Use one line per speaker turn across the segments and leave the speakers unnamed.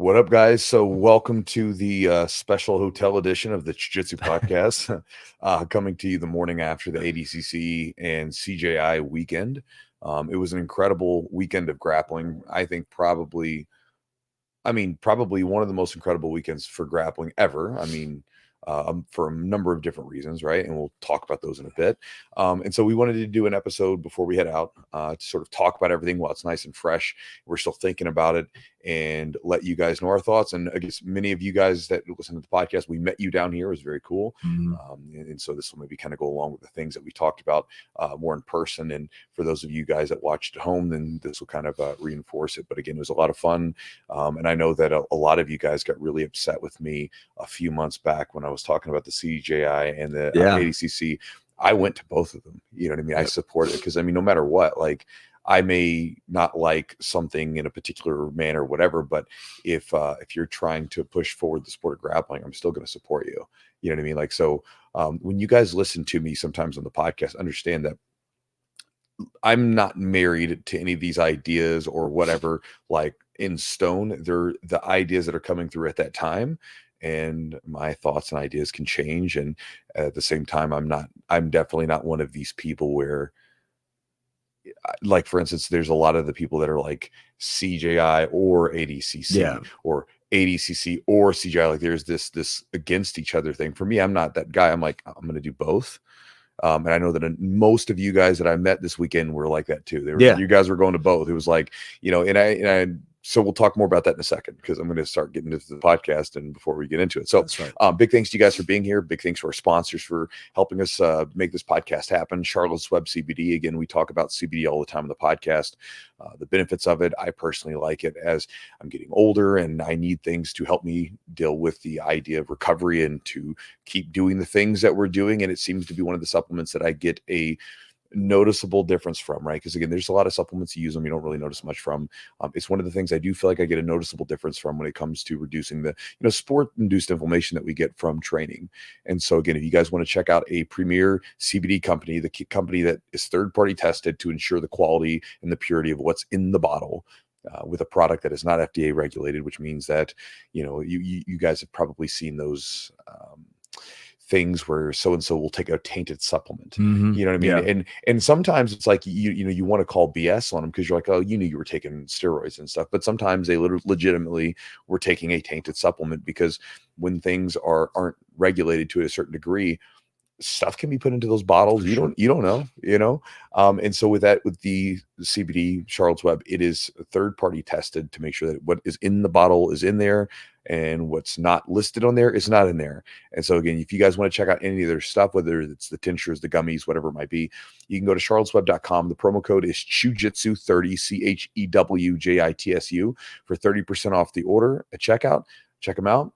What up, guys? So, welcome to the special hotel edition of the Jiu-Jitsu podcast, coming to you the morning after the ADCC and CJI weekend. It was an incredible weekend of grappling. I think probably one of the most incredible weekends for grappling ever. For a number of different reasons, right? And we'll talk about those in a bit. And so we wanted to do an episode before we head out to sort of talk about everything while it's nice and fresh. We're still thinking about it and let you guys know our thoughts. And I guess many of you guys that listen to the podcast, we met you down here. It was very cool. And so this will maybe kind of go along with the things that we talked about more in person. And for those of you guys that watched at home, then this will kind of reinforce it. But again, it was a lot of fun. And I know that a lot of you guys got really upset with me a few months back when I was talking about the CJI and the ADCC. I went to both of them. You know what I mean? I support it because, no matter what, like, I may not like something in a particular manner, whatever, but if you're trying to push forward the sport of grappling, I'm still going to support you. You know what I mean? Like, so when you guys listen to me sometimes on the podcast, understand that I'm not married to any of these ideas or whatever, like in stone. They're the ideas that are coming through at that time. And my thoughts and ideas can change. And at the same time, I'm definitely not one of these people where, like, for instance, there's a lot of the people that are like CJI or ADCC or ADCC or CJI. Like, there's this against each other thing. For me, I'm not that guy. I'm like, I'm going to do both. And I know that most of you guys that I met this weekend were like that too. You guys were going to both. It was like, so we'll talk more about that in a second, because I'm going to start getting into the podcast and before we get into it. So big thanks to you guys for being here. Big thanks to our sponsors for helping us make this podcast happen. Charlotte's Web CBD. Again, we talk about CBD all the time on the podcast. The benefits of it. I personally like it as I'm getting older and I need things to help me deal with the idea of recovery and to keep doing the things that we're doing. And it seems to be one of the supplements that I get a noticeable difference from, right? Because again, there's a lot of supplements you use them, you don't really notice much from. It's one of the things I do feel like I get a noticeable difference from when it comes to reducing the sport-induced inflammation that we get from training. And so again, if you guys want to check out a premier CBD company, the company that is third-party tested to ensure the quality and the purity of what's in the bottle, with a product that is not FDA regulated, which means that you guys have probably seen those things where so-and-so will take a tainted supplement. You know what I mean? And sometimes it's like, you want to call BS on them because you're like, oh, you knew you were taking steroids and stuff. But sometimes they legitimately were taking a tainted supplement, because when things aren't regulated to a certain degree, stuff can be put into those bottles. You don't know, and so with the CBD Charlotte's Web, it is third party tested to make sure that what is in the bottle is in there and what's not listed on there is not in there. And so again, if you guys want to check out any of their stuff, whether it's the tinctures, the gummies, whatever it might be, you can go to charlottesweb.com. The promo code is Chewjitsu30, CHEWJITSU, for 30% off the order at checkout. Check them out.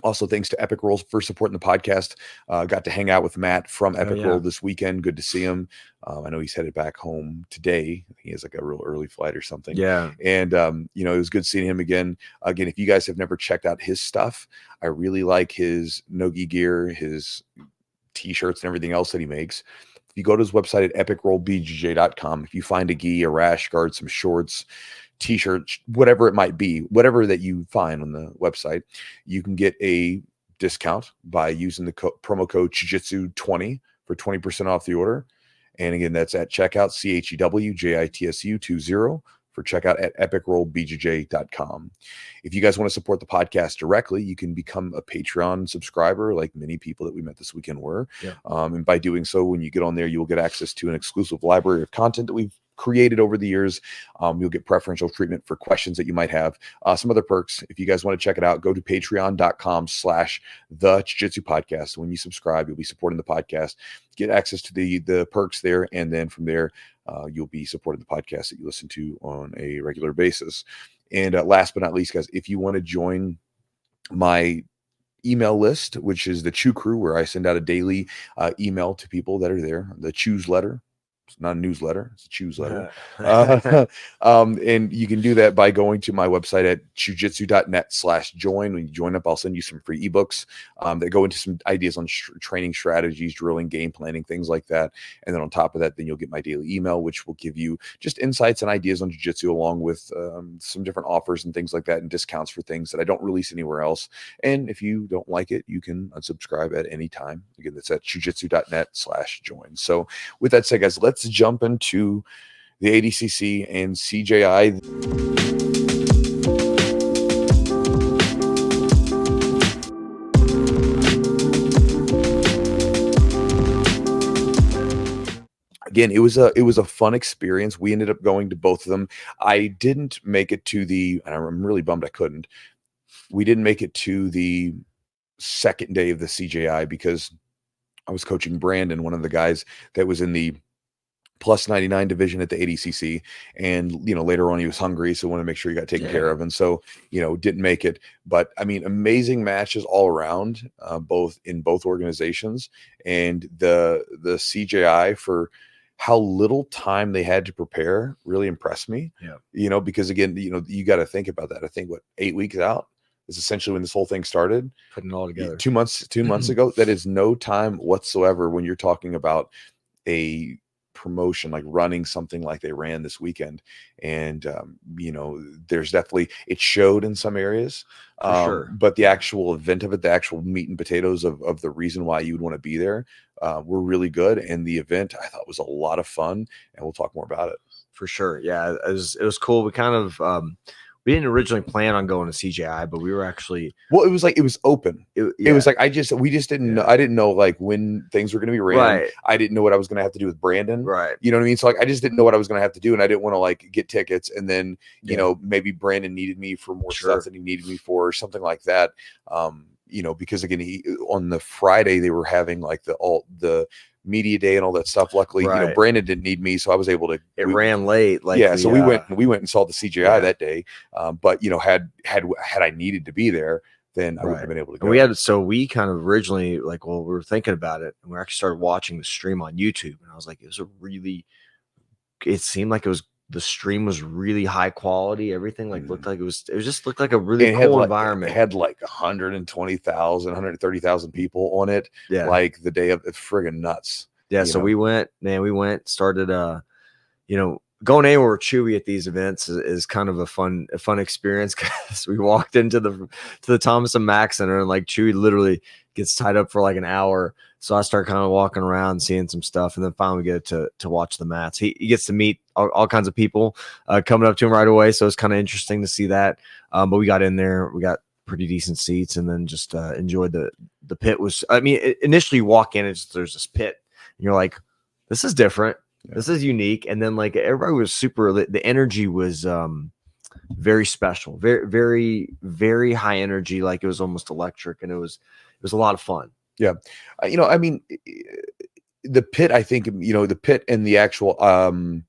Also, thanks to Epic Rolls for supporting the podcast. Got to hang out with Matt from Epic Roll this weekend. Good to see him. I know he's headed back home today. He has like a real early flight or something. And, it was good seeing him again. Again, if you guys have never checked out his stuff, I really like his no-gi gear, his t-shirts and everything else that he makes. If you go to his website at epicrollbjj.com, if you find a gi, a rash guard, some shorts, t-shirts, whatever it might be, whatever that you find on the website, you can get a discount by using the promo code Chewjitsu20 for 20% off the order. And again, that's at checkout, CHEWJITSU20 for checkout at epicrollbjj.com. If you guys want to support the podcast directly, you can become a Patreon subscriber, like many people that we met this weekend were. And by doing so, when you get on there, you will get access to an exclusive library of content that we've created over the years. You'll get preferential treatment for questions that you might have. Some other perks, if you guys want to check it out, go to patreon.com/the Jiu-Jitsu podcast. When you subscribe, you'll be supporting the podcast, get access to the perks there. And then from there, you'll be supporting the podcast that you listen to on a regular basis. And last but not least, guys, if you want to join my email list, which is the Chew Crew, where I send out a daily email to people that are there, the Chew's letter, It's not a newsletter, it's a choose letter. And you can do that by going to my website at jujitsu.net/join. When you join up, I'll send you some free ebooks that go into some ideas on training strategies, drilling, game planning, things like that. And then on top of that, then you'll get my daily email, which will give you just insights and ideas on jiu-jitsu, along with some different offers and things like that, and discounts for things that I don't release anywhere else. And if you don't like it, you can unsubscribe at any time. Again, that's at jujitsu.net/join. So with that said, guys, let's jump into the ADCC and CJI. Again, it was a fun experience. We ended up going to both of them. I didn't make it to and I'm really bummed I couldn't. We didn't make it to the second day of the CJI because I was coaching Brandon, one of the guys that was in the plus 99 division at the ADCC. And, later on he was hungry, so wanted to make sure he got taken care of. And so, didn't make it. But I mean, amazing matches all around, both organizations. And the CJI, for how little time they had to prepare, really impressed me. Yeah. Because again, you got to think about that. I think 8 weeks out is essentially when this whole thing started. Putting it all together. 2 months ago. That is no time whatsoever when you're talking about a promotion, like running something like they ran this weekend. And there's definitely, it showed in some areas, sure. But the actual event of it, the actual meat and potatoes of the reason why you would want to be there, were really good. And the event, I thought, was a lot of fun, and we'll talk more about it.
For sure. Yeah, it was cool. We kind of we didn't originally plan on going to CJI, but we were actually,
well, it was open. It was like, we just didn't know. I didn't know like when things were going to be ran.
Right.
I didn't know what I was going to have to do with Brandon.
Right.
You know what I mean? So like, I just didn't know what I was going to have to do. And I didn't want to like get tickets. And then, maybe Brandon needed me for more stuff that he needed me for, or something like that. Because again, on the Friday, they were having like the media day and all that stuff. Luckily, Brandon didn't need me, so I was able to.
It ran late,
so we went and saw the CJI that day. But had I needed to be there, then I wouldn't have been able to go.
And we kind of originally we were thinking about it, and we actually started watching the stream on YouTube, and I was like, it seemed like the stream was really high quality. Everything looked like it just looked like a really cool environment.
It had like 120,000, 130,000 people on it.
Yeah.
Like the day of, it's friggin' nuts.
Yeah. So we went, started, going anywhere with Chewy at these events is kind of a fun experience, because we walked into the Thomas and Mack Center, and like Chewy literally gets tied up for like an hour. So I start kind of walking around, seeing some stuff, and then finally get to watch the mats. He gets to meet all kinds of people coming up to him right away. So it's kind of interesting to see that. But we got in there, we got pretty decent seats, and then just enjoyed the pit. Initially you walk in, there's this pit, and you're like, this is different. Yeah. This is unique. And then like everybody was the energy was very special, very, very, very high energy. Like it was almost electric, and it was a lot of fun.
Yeah. The pit, I think, the pit and the actual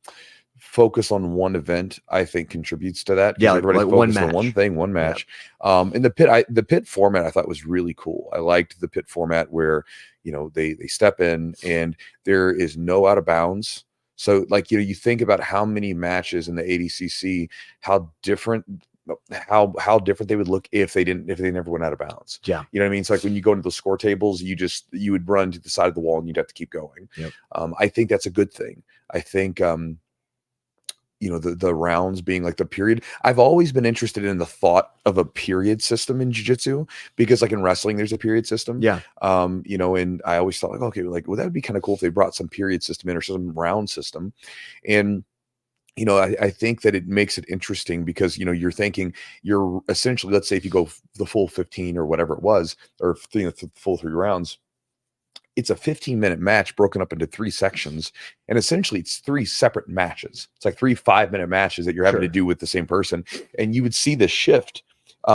focus on one event, I think, contributes to that.
Yeah, like one match.
On one thing, one match. Yeah. And the pit format I thought was really cool. I liked the pit format where, they step in and there is no out of bounds. So like, you think about how many matches in the ADCC, how different they would look if they never went out of bounds.
Yeah.
You know what I mean? It's like when you go into the score tables, you would run to the side of the wall and you'd have to keep going.
Yep.
I think that's a good thing. I think, the rounds being like the period. I've always been interested in the thought of a period system in jiu-jitsu, because like in wrestling, there's a period system.
Yeah.
And I always thought that would be kind of cool if they brought some period system in, or some round system. And I think that it makes it interesting because, you're thinking, you're essentially, let's say if you go the full 15 or whatever it was, or the full 3 rounds, it's a 15-minute match broken up into 3 sections. And essentially it's 3 separate matches. It's like 3 5-minute matches that you're having to do with the same person. And you would see the shift,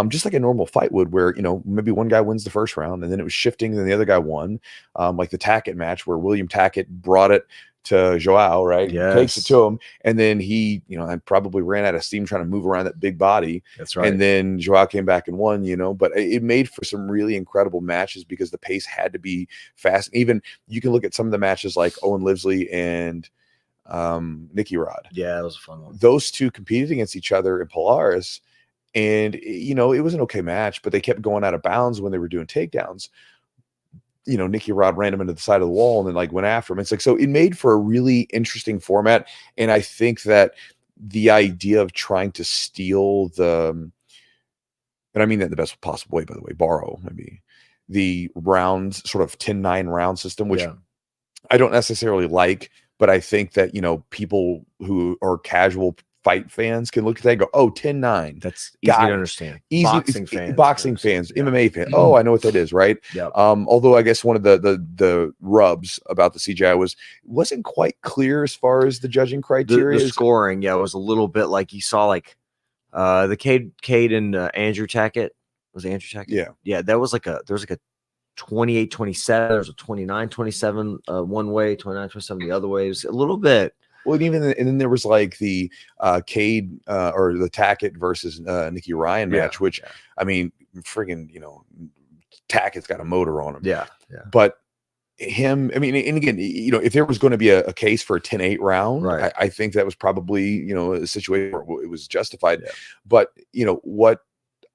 just like a normal fight would, where, maybe one guy wins the first round and then it was shifting and then the other guy won. Like the Tackett match where William Tackett brought it to Joao, right?
Yes.
Takes it to him, and then he, I probably ran out of steam trying to move around that big body.
That's right.
And then Joao came back and won, but it made for some really incredible matches because the pace had to be fast. Even you can look at some of the matches like Owen Livesley and Nicky Rod.
Yeah, that was a fun one.
Those two competed against each other in Polaris, and it was an okay match, but they kept going out of bounds when they were doing takedowns. Nicky Rod ran him into the side of the wall and then like went after him. It's like, so it made for a really interesting format. And I think that the idea of trying to steal and I mean that in the best possible way, by the way, borrow maybe the rounds, sort of 10-9 round system, which I don't necessarily like, but I think that, people who are casual fight fans can look at that and go, oh, 10-9.
That's easy to understand.
Easy, boxing fans,
yeah.
MMA fans. Oh, I know what that is, right?
Yeah.
Although I guess one of the rubs about the CJI wasn't quite clear as far as the judging criteria.
The scoring, it was a little bit like you saw like the Cade and Andrew Tackett. Was it Andrew Tackett? Yeah. There was like a 28-27. There was a 29-27 one way, 29-27 the other way. It was a little bit.
Well, and then there was like the Cade or the Tackett versus Nicky Ryan match, which I mean, friggin', Tackett's got a motor on him.
Yeah.
But him, I mean, and again, if there was going to be a case for a 10-8 round,
right.
I think that was probably, a situation where it was justified. Yeah. But what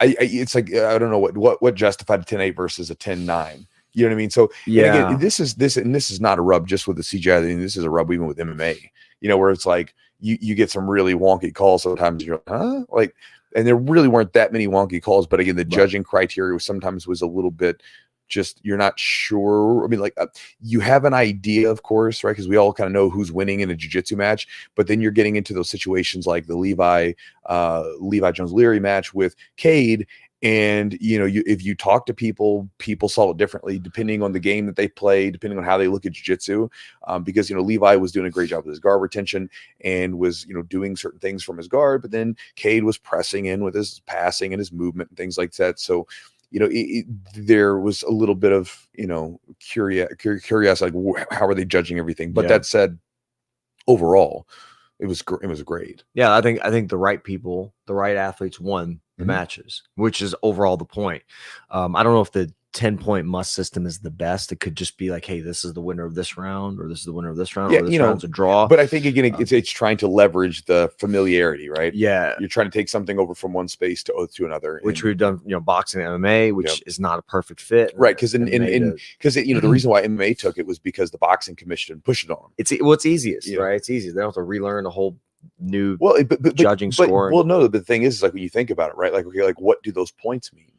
it's like, I don't know what justified a 10-8 versus a 10-9. You know what I mean? So again, this is not a rub just with the CGI. I mean, this is a rub even with MMA. Where it's like you get some really wonky calls sometimes. You're like, huh? Like, and there really weren't that many wonky calls. But again, the judging criteria sometimes was a little bit just, you're not sure. I mean, like you have an idea, of course, right? Because we all kind of know who's winning in a jiu-jitsu match. But then you're getting into those situations like the Levi Jones Leary match with Cade. And, if you talk to people saw it differently depending on the game that they play, depending on how they look at jiu-jitsu. Because, Levi was doing a great job with his guard retention and was, doing certain things from his guard. But then Cade was pressing in with his passing and his movement and things like that. So, there was a little bit of, curious, like, how are they judging everything? But that said, overall, it was great.
Yeah, I think the right people, the right athletes won the matches, which is overall the point. I don't know if the 10-point must system is the best. It could just be like, hey, this is the winner of this round, or this is the winner of this round, or this round's a draw.
But I think again, it's trying to leverage the familiarity, right?
Yeah,
you're trying to take something over from one space to another,
which we've done. Boxing and MMA, which is not a perfect fit,
right? Because the reason why MMA took it was because the boxing commission pushed it on them.
It's easiest, right? It's easy. They don't have to relearn a whole new judging
scoring.
Well,
no, the thing is like when you think about it, right? Like, okay, like what do those points mean?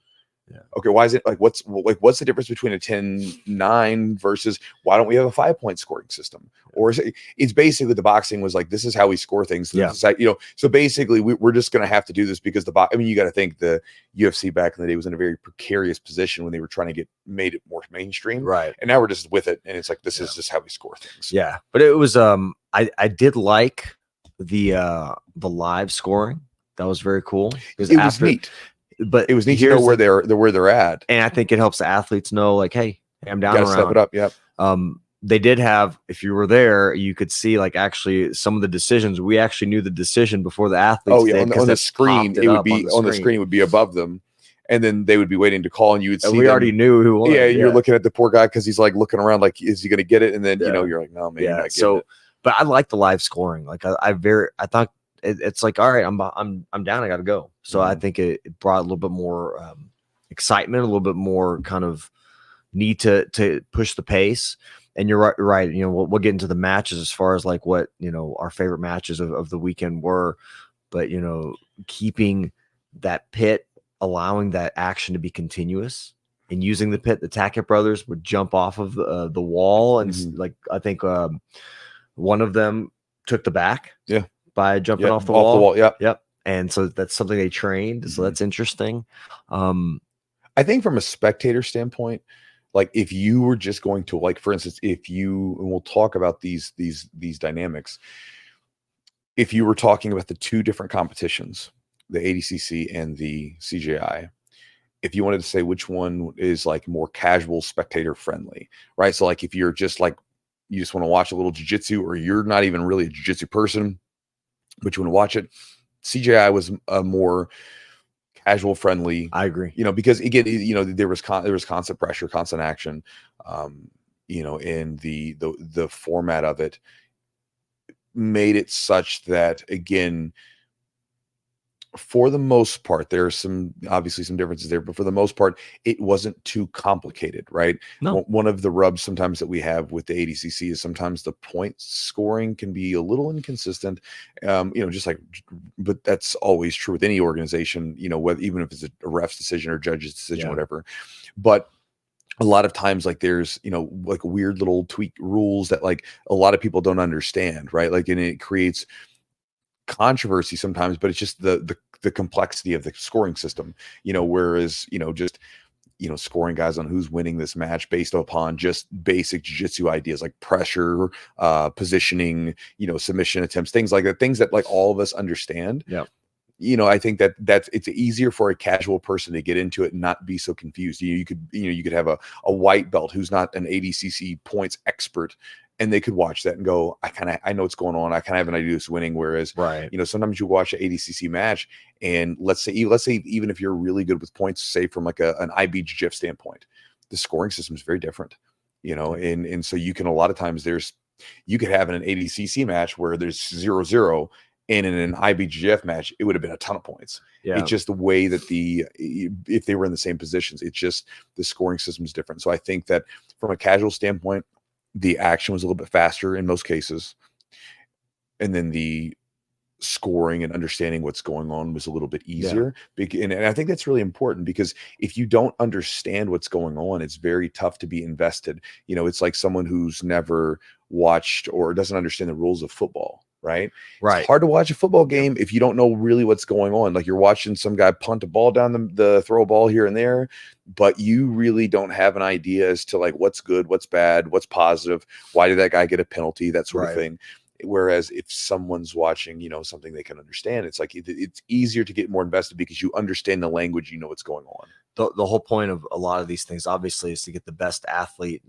Yeah.
Okay, why is it like what's the difference between a 10-9 versus why don't we have a 5-point scoring system? Or it's basically the boxing was like, this is how we score things. So basically we're just going to have to do this because I mean, you got to think the UFC back in the day was in a very precarious position when they were trying to made it more mainstream.
Right.
And now we're just with it. And it's like, this is just how we score things.
Yeah. But it was, I did like the live scoring. That was very cool.
It was neat.
But
it was neat to know where they're at,
and I think it helps the athletes know, like, hey, I'm down around.
Step it up. Yep.
They did have, if you were there, you could see like actually some of the decisions. We actually knew the decision before the athletes.
Oh yeah, on the screen it would be on the screen it would be above them, and then they would be waiting to call, and you would see.
We already knew who won.
Yeah, you're looking at the poor guy because he's like looking around, like, is he going to get it? And then you're like, no, man.
Yeah. So, but I like the live scoring. Like I thought. It's like, all right, I'm down. I got to go. So I think it brought a little bit more excitement, a little bit more kind of need to push the pace. And you're right. We'll get into the matches as far as like what, our favorite matches of the weekend were, but, keeping that pit, allowing that action to be continuous and using the pit. The Tackett brothers would jump off of the wall. And like, I think one of them took the back.
Yeah.
By jumping off the wall.
Yep.
And so that's something they trained. So that's interesting.
I think from a spectator standpoint, like if you were just going to, like, for instance, and we'll talk about these dynamics. If you were talking about the two different competitions, the ADCC and the CJI, if you wanted to say which one is like more casual spectator friendly, right? So like if you're just like, you just want to watch a little jiu-jitsu, or you're not even really a jiu-jitsu person, but you want to watch it, CJI was a more casual friendly.
I agree.
Because again, there was constant pressure, constant action, in the format of it. made it such that, again, for the most part, there are obviously some differences there, but for the most part, it wasn't too complicated, right?
No.
One of the rubs sometimes that we have with the ADCC is sometimes the point scoring can be a little inconsistent, just like, but that's always true with any organization, whether, even if it's a ref's decision or judge's decision, whatever. But a lot of times, like, there's, like weird little tweak rules that like a lot of people don't understand, right? Like, and it creates controversy sometimes, but it's just the complexity of the scoring system, whereas, just, scoring guys on who's winning this match based upon just basic jiu-jitsu ideas like pressure, positioning, submission attempts, things like that, things that like all of us understand.
Yeah.
I think that's it's easier for a casual person to get into it and not be so confused. You could have a white belt who's not an ADCC points expert, and they could watch that and go, I know what's going on. I kind of have an idea who's winning. Whereas, sometimes you watch an ADCC match, and let's say even if you're really good with points, say from like an IBJJF standpoint, the scoring system is very different, and so you can, a lot of times you could have in an ADCC match where there's 0-0, and in an IBJJF match, it would have been a ton of points. Yeah. It's just the way that if they were in the same positions, it's just the scoring system is different. So I think that from a casual standpoint, the action was a little bit faster in most cases. And then the scoring and understanding what's going on was a little bit easier. Yeah. And I think that's really important, because if you don't understand what's going on, it's very tough to be invested. It's like someone who's never watched or doesn't understand the rules of football. Right. It's hard to watch a football game if you don't know really what's going on. Like, you're watching some guy punt a ball down the throw a ball here and there, but you really don't have an idea as to like what's good, what's bad, what's positive, why did that guy get a penalty, that sort of thing. Whereas if someone's watching, something they can understand, it's like it's easier to get more invested because you understand the language, what's going on.
The whole point of a lot of these things, obviously, is to get the best athlete,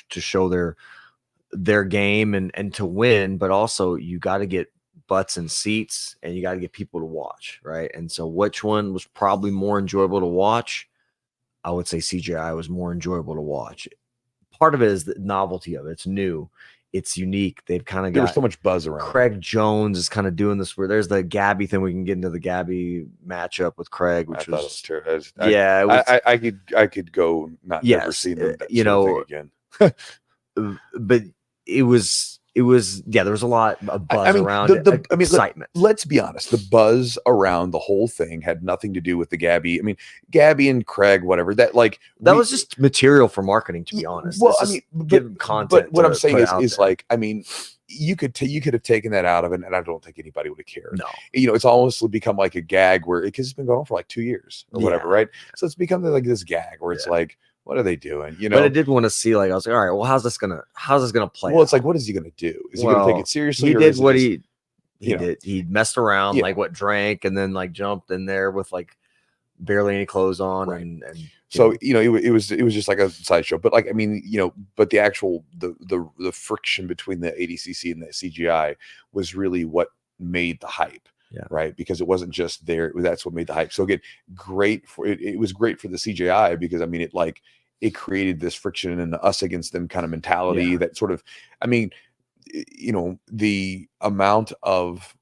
to show their game and to win, but also you got to get butts and seats, and you got to get people to watch, right? And so which one was probably more enjoyable to watch? I would say CJI was more enjoyable to watch. Part of it is the novelty of it. It's new, it's unique. They've kind of got,
there's so much buzz around.
Craig Jones is kind of doing this, where there's the Gabby thing. We can get into the Gabby matchup with Craig, which was terrible.
I could go not never see them, again.
But it was there was a lot of buzz around excitement.
Let's be honest, the buzz around the whole thing had nothing to do with the Gabby. Gabby and Craig, whatever, that
was just material for marketing, to be honest.
Well,
give content.
But what I'm saying is like, you could have taken that out of it, and I don't think anybody would have cared.
No,
it's almost become like a gag because it's been going on for like 2 years or whatever, right? So it's become like this gag where it's like, what are they doing?
But I did want to see, like, I was like, all right, well, how's this gonna play?
Well, it's like, what is he gonna do? Is he gonna take it seriously?
He did what he did. He messed around, drank, and then like jumped in there with like barely any clothes on, right. and
so it was just like a sideshow. But but the actual the friction between the ADCC and the CGI was really what made the hype.
Yeah.
Right. Because it wasn't just there. That's what made the hype. So again, it was great for the CJI because it created this friction and us against them kind of mentality that sort of, the amount of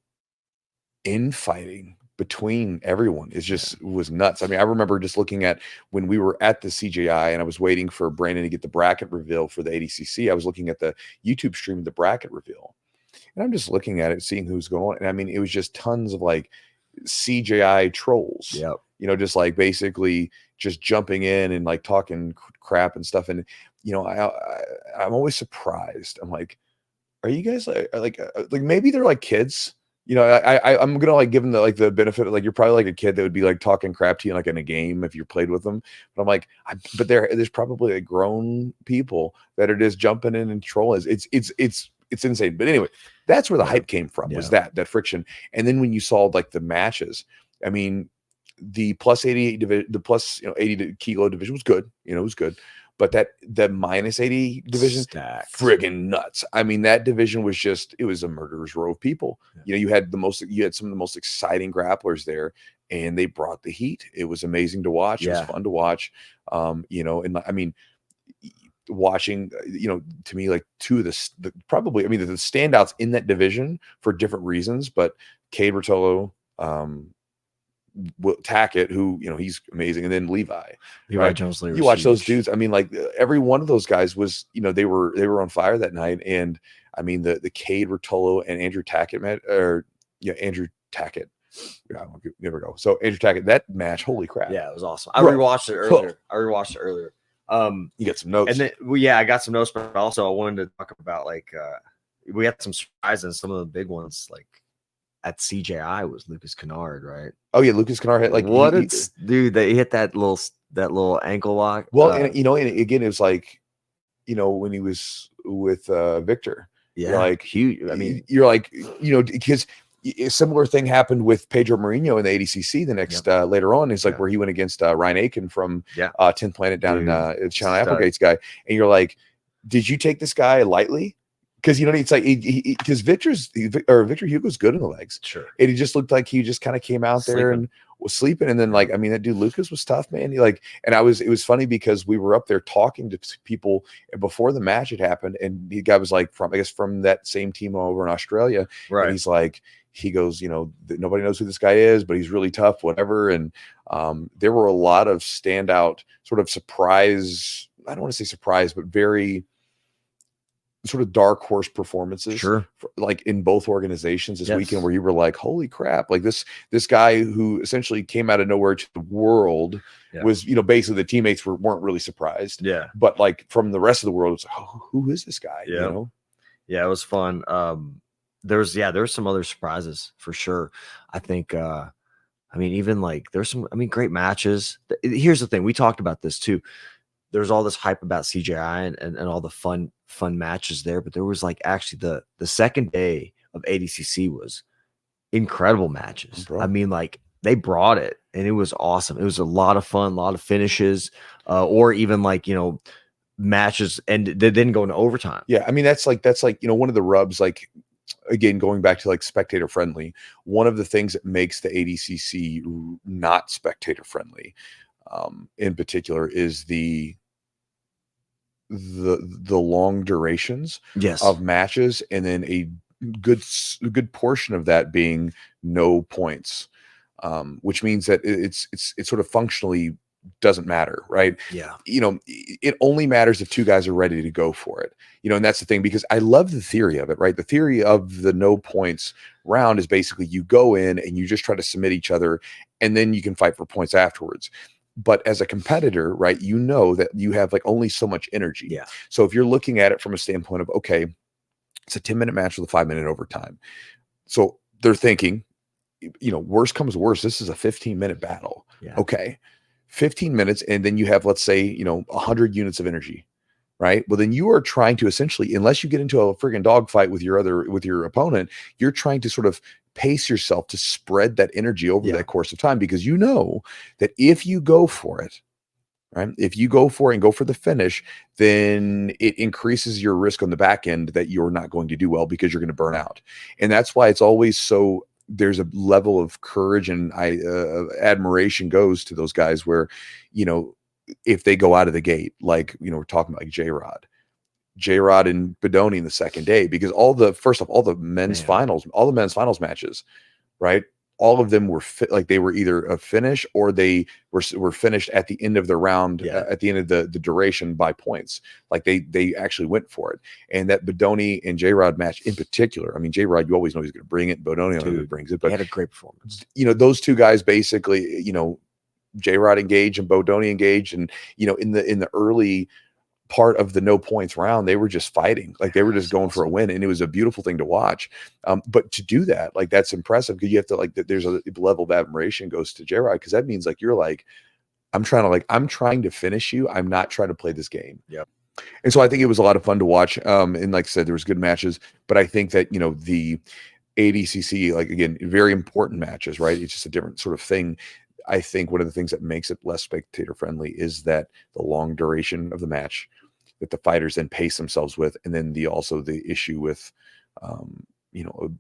infighting between everyone was nuts. I remember just looking at when we were at the CJI and I was waiting for Brandon to get the bracket reveal for the ADCC. I was looking at the YouTube stream of the bracket reveal. And I'm just looking at it, seeing who's going. And it was just tons of like CJI trolls.
Yep.
Just like basically just jumping in and like talking crap and stuff. And I'm always surprised. I'm like, are you guys like maybe they're like kids? I'm gonna like give them the benefit of like you're probably like a kid that would be like talking crap to you like in a game if you played with them. But I'm like, but there's probably like grown people that are just jumping in and trolling. It's insane. But anyway, that's where the hype came from, was that friction. And then when you saw like the matches, the plus 80 the plus 80 kilo division was good. It was good. But the minus 80 division, friggin' nuts. That division was it was a murderer's row of people. Yeah. You had some of the most exciting grapplers there, and they brought the heat. It was amazing to watch. It was fun to watch. watching, to me, like two of the probably, I mean, the standouts in that division for different reasons, but Cade Rotolo, Tackett, who, he's amazing. And then Levi right?
Jones.
You watch those dudes. I mean, like every one of those guys was, they were on fire that night. And I mean, the Cade Rotolo and Andrew Tackett Andrew Tackett. Yeah, never go. So Andrew Tackett, that match, holy crap.
Yeah, it was awesome. I rewatched it earlier.
You get some notes.
And then, I got some notes, but also I wanted to talk about like we had some surprises. Some of the big ones, like at CJI, was Lucas Kennard, right?
Oh yeah, Lucas Kennard hit like
dude. They hit that little ankle lock.
Well, and again, it was like, when he was with Victor.
Yeah,
like
huge. I mean,
you're like, because a similar thing happened with Pedro Mourinho in the ADCC the next later on. It's like where he went against Ryan Aiken from 10th Planet down in Channel Applegate's guy, and you're like, did you take this guy lightly? Because it's like because Victor Hugo's good in the legs,
sure,
and he just looked like he just kind of came out there and was sleeping, and then like, I mean, that dude Lucas was tough, man. And it was funny because we were up there talking to people before the match had happened, and the guy was like from that same team over in Australia,
right?
And he's like, he goes, nobody knows who this guy is, but he's really tough, whatever. And there were a lot of standout sort of surprise. I don't want to say surprise, but very sort of dark horse performances, like in both organizations this weekend, where you were like, holy crap, like this guy who essentially came out of nowhere to the world was, basically the teammates weren't really surprised. Yeah. But like from the rest of the world, it's like, oh, who is this guy?
Yeah. Yeah, it was fun. There's some other surprises for sure. I think, I mean, even like there's some, great matches. Here's the thing. We talked about this too. There's all this hype about CJI and all the fun matches there, but there was like actually the second day of ADCC was incredible matches.
Bro.
I mean, like they brought it and it was awesome. It was a lot of fun, a lot of finishes, or even like, matches and they didn't go into overtime.
Yeah. I mean, that's like, one of the rubs, like, again, going back to like spectator friendly, one of the things that makes the ADCC not spectator friendly, in particular, is the long durations of matches, and then a good portion of that being no points, which means that it's sort of functionally doesn't matter, right?
Yeah.
It only matters if two guys are ready to go for it, and that's the thing, because I love the theory of it, right? The theory of the no points round is basically you go in and you just try to submit each other, and then you can fight for points afterwards. But as a competitor, right, that you have like only so much energy.
Yeah.
So if you're looking at it from a standpoint of, okay, it's a 10-minute match with a 5-minute overtime. So they're thinking, worst comes to worst, this is a 15-minute battle.
Yeah.
Okay. 15 minutes. And then you have, let's say, 100 units of energy, right? Well, then you are trying to essentially, unless you get into a friggin' dogfight with your opponent, you're trying to sort of pace yourself to spread that energy over that course of time, because that if you go for it, right? If you go for it and go for the finish, then it increases your risk on the back end that you're not going to do well because you're going to burn out. And that's why it's always so, there's a level of courage and admiration goes to those guys where, if they go out of the gate, like, we're talking about like J-Rod and Bodoni in the second day, because all the men's finals matches, right? All of them were like they were either a finish or they were finished at the end of the round, at the end of the duration by points. Like they actually went for it. And that Bodoni and J-Rod match in particular, I mean, J-Rod, you always know he's going to bring it. Bodoni always brings it, but
he had a great performance.
Those two guys basically, J-Rod engaged and Bodoni engaged, and in the early part of the no points round, they were just fighting, like they were just going for a win, and it was a beautiful thing to watch. But to do that, like, that's impressive, because you have to, like, there's a level of admiration goes to J-Rod, because that means like you're like, I'm trying to finish you, I'm not trying to play this game.
Yep.
And so I think it was a lot of fun to watch. And like I said, there was good matches, but I think that the ADCC, like, again, very important matches, right? It's just a different sort of thing. I think one of the things that makes it less spectator friendly is that the long duration of the match that the fighters then pace themselves with, and then also the issue with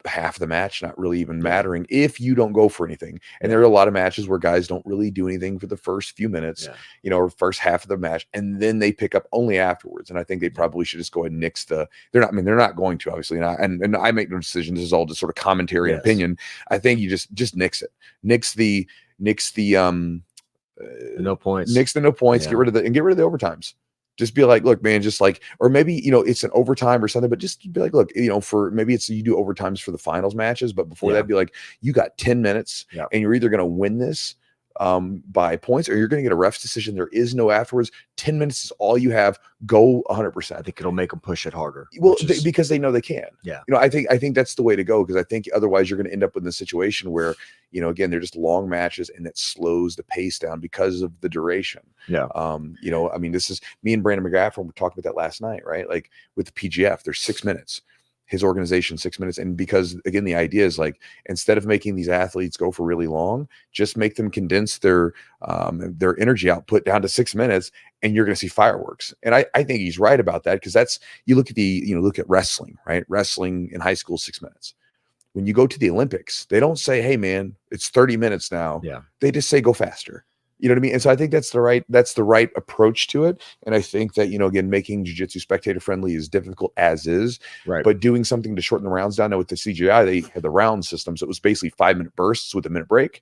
half the match not really even mattering if you don't go for anything. And there are a lot of matches where guys don't really do anything for the first few minutes, or first half of the match, and then they pick up only afterwards. And I think they probably should just go ahead and nix they're not going to, obviously, and I make no decision. This is all just sort of commentary and opinion. I think you just nix it. Nix the
no points.
Nix the no points, get rid of the overtimes. Just be like, look, man, just like, or maybe, it's an overtime or something, but just be like, look, for maybe it's you do overtimes for the finals matches, but before that, be like, you got 10 minutes and you're either going to win this by points or you're going to get a ref's decision. There is no afterwards. 10 minutes is all you have. Go 100%.
I think it'll make them push it harder.
Well, because they know they can.
Yeah.
I think that's the way to go, because I think otherwise you're going to end up in a situation where, again, they're just long matches and that slows the pace down because of the duration.
Yeah.
This is me and Brandon McGrath, we talked about that last night, right? Like with the PGF, there's 6 minutes. His organization 6 minutes. And because, again, the idea is like, instead of making these athletes go for really long, just make them condense their energy output down to 6 minutes, and you're going to see fireworks. And I think he's right about that, because that's, you look at look at wrestling, right? Wrestling in high school, 6 minutes. When you go to the Olympics, they don't say, hey man, it's 30 minutes now.
Yeah.
They just say, go faster. You know what I mean? And so I think that's the right approach to it. And I think that, again, making jiu-jitsu spectator friendly is difficult as is,
right?
But doing something to shorten the rounds down. Now with the CJI, they had the round system. So it was basically 5-minute bursts with a minute break.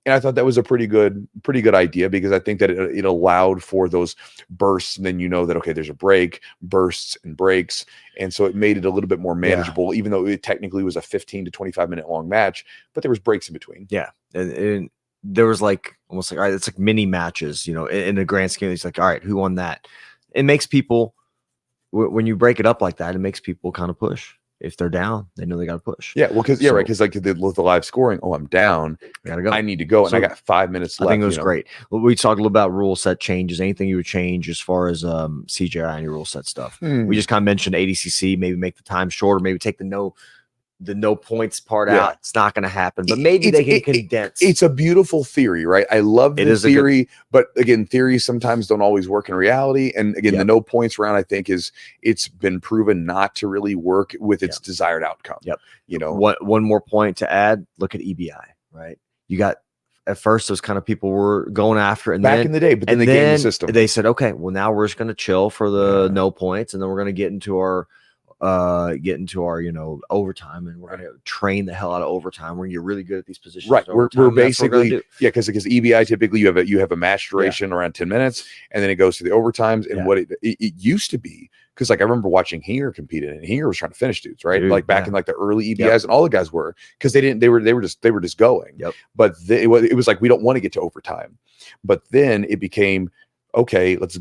And I thought that was a pretty good idea, because I think that it allowed for those bursts. And then that, okay, there's a break, bursts and breaks. And so it made it a little bit more manageable, even though it technically was a 15 to 25-minute long match, but there was breaks in between.
Yeah. And there was like almost like, all right, it's like mini matches, in the grand scheme. It's like, all right, who won that? It makes people, when you break it up like that, it makes people kind of push. If they're down, they know they got to push.
Yeah, well, because right, because like the live scoring, I'm down,
gotta go.
I need to go, and I got 5 minutes left.
I think it was great. Well, we talked a little about rule set changes. Anything you would change as far as CJI and your rule set stuff? We just kind of mentioned ADCC. Maybe make the time shorter. Maybe take the no points part out. It's not going to happen, but maybe they can condense.
It's a beautiful theory, right? I love the theory, but again, theories sometimes don't always work in reality. And again, the no points round, I think it's been proven not to really work with its desired outcome.
One more point to add, look at EBI, right? You got, at first those kind of people were going after it, and
back in the day, but then they gave the system.
They said, okay, well now we're just going to chill for the no points, and then we're going to get into our overtime, and we're going to train the hell out of overtime. We're going to get really good at these positions.
Right. We're basically, because EBI, typically you have a match duration around 10 minutes, and then it goes to the overtimes. And what it used to be, because like I remember watching Hinger compete, and Hinger was trying to finish dudes, right? Like back in like the early EBIs, and all the guys were, because they were just going.
Yep.
But it was like, we don't want to get to overtime. But then it became, okay, let's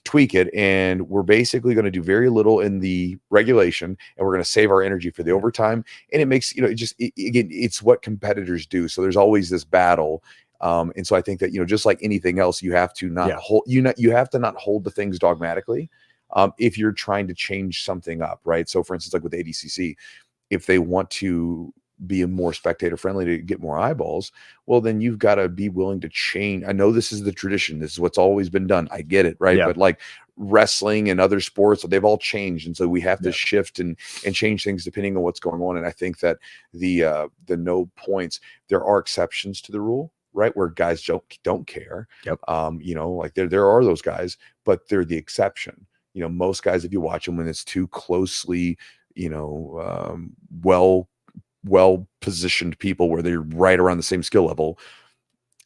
tweak it, and we're basically going to do very little in the regulation, and we're going to save our energy for the overtime. And it makes, again, it's what competitors do. So there's always this battle. And so I think that, just like anything else, you have to not hold, you have to not hold the things dogmatically if you're trying to change something up, right? So for instance, like with ADCC, if they want to be more spectator friendly to get more eyeballs, well, then you've got to be willing to change. I know this is the tradition. This is what's always been done. I get it. Right. But like wrestling and other sports, they've all changed. And so we have to shift and change things depending on what's going on. And I think that the no points, there are exceptions to the rule, right? Where guys don't care. Yep. Like there are those guys, but they're the exception. Most guys, if you watch them, when it's too closely, well positioned people where they're right around the same skill level,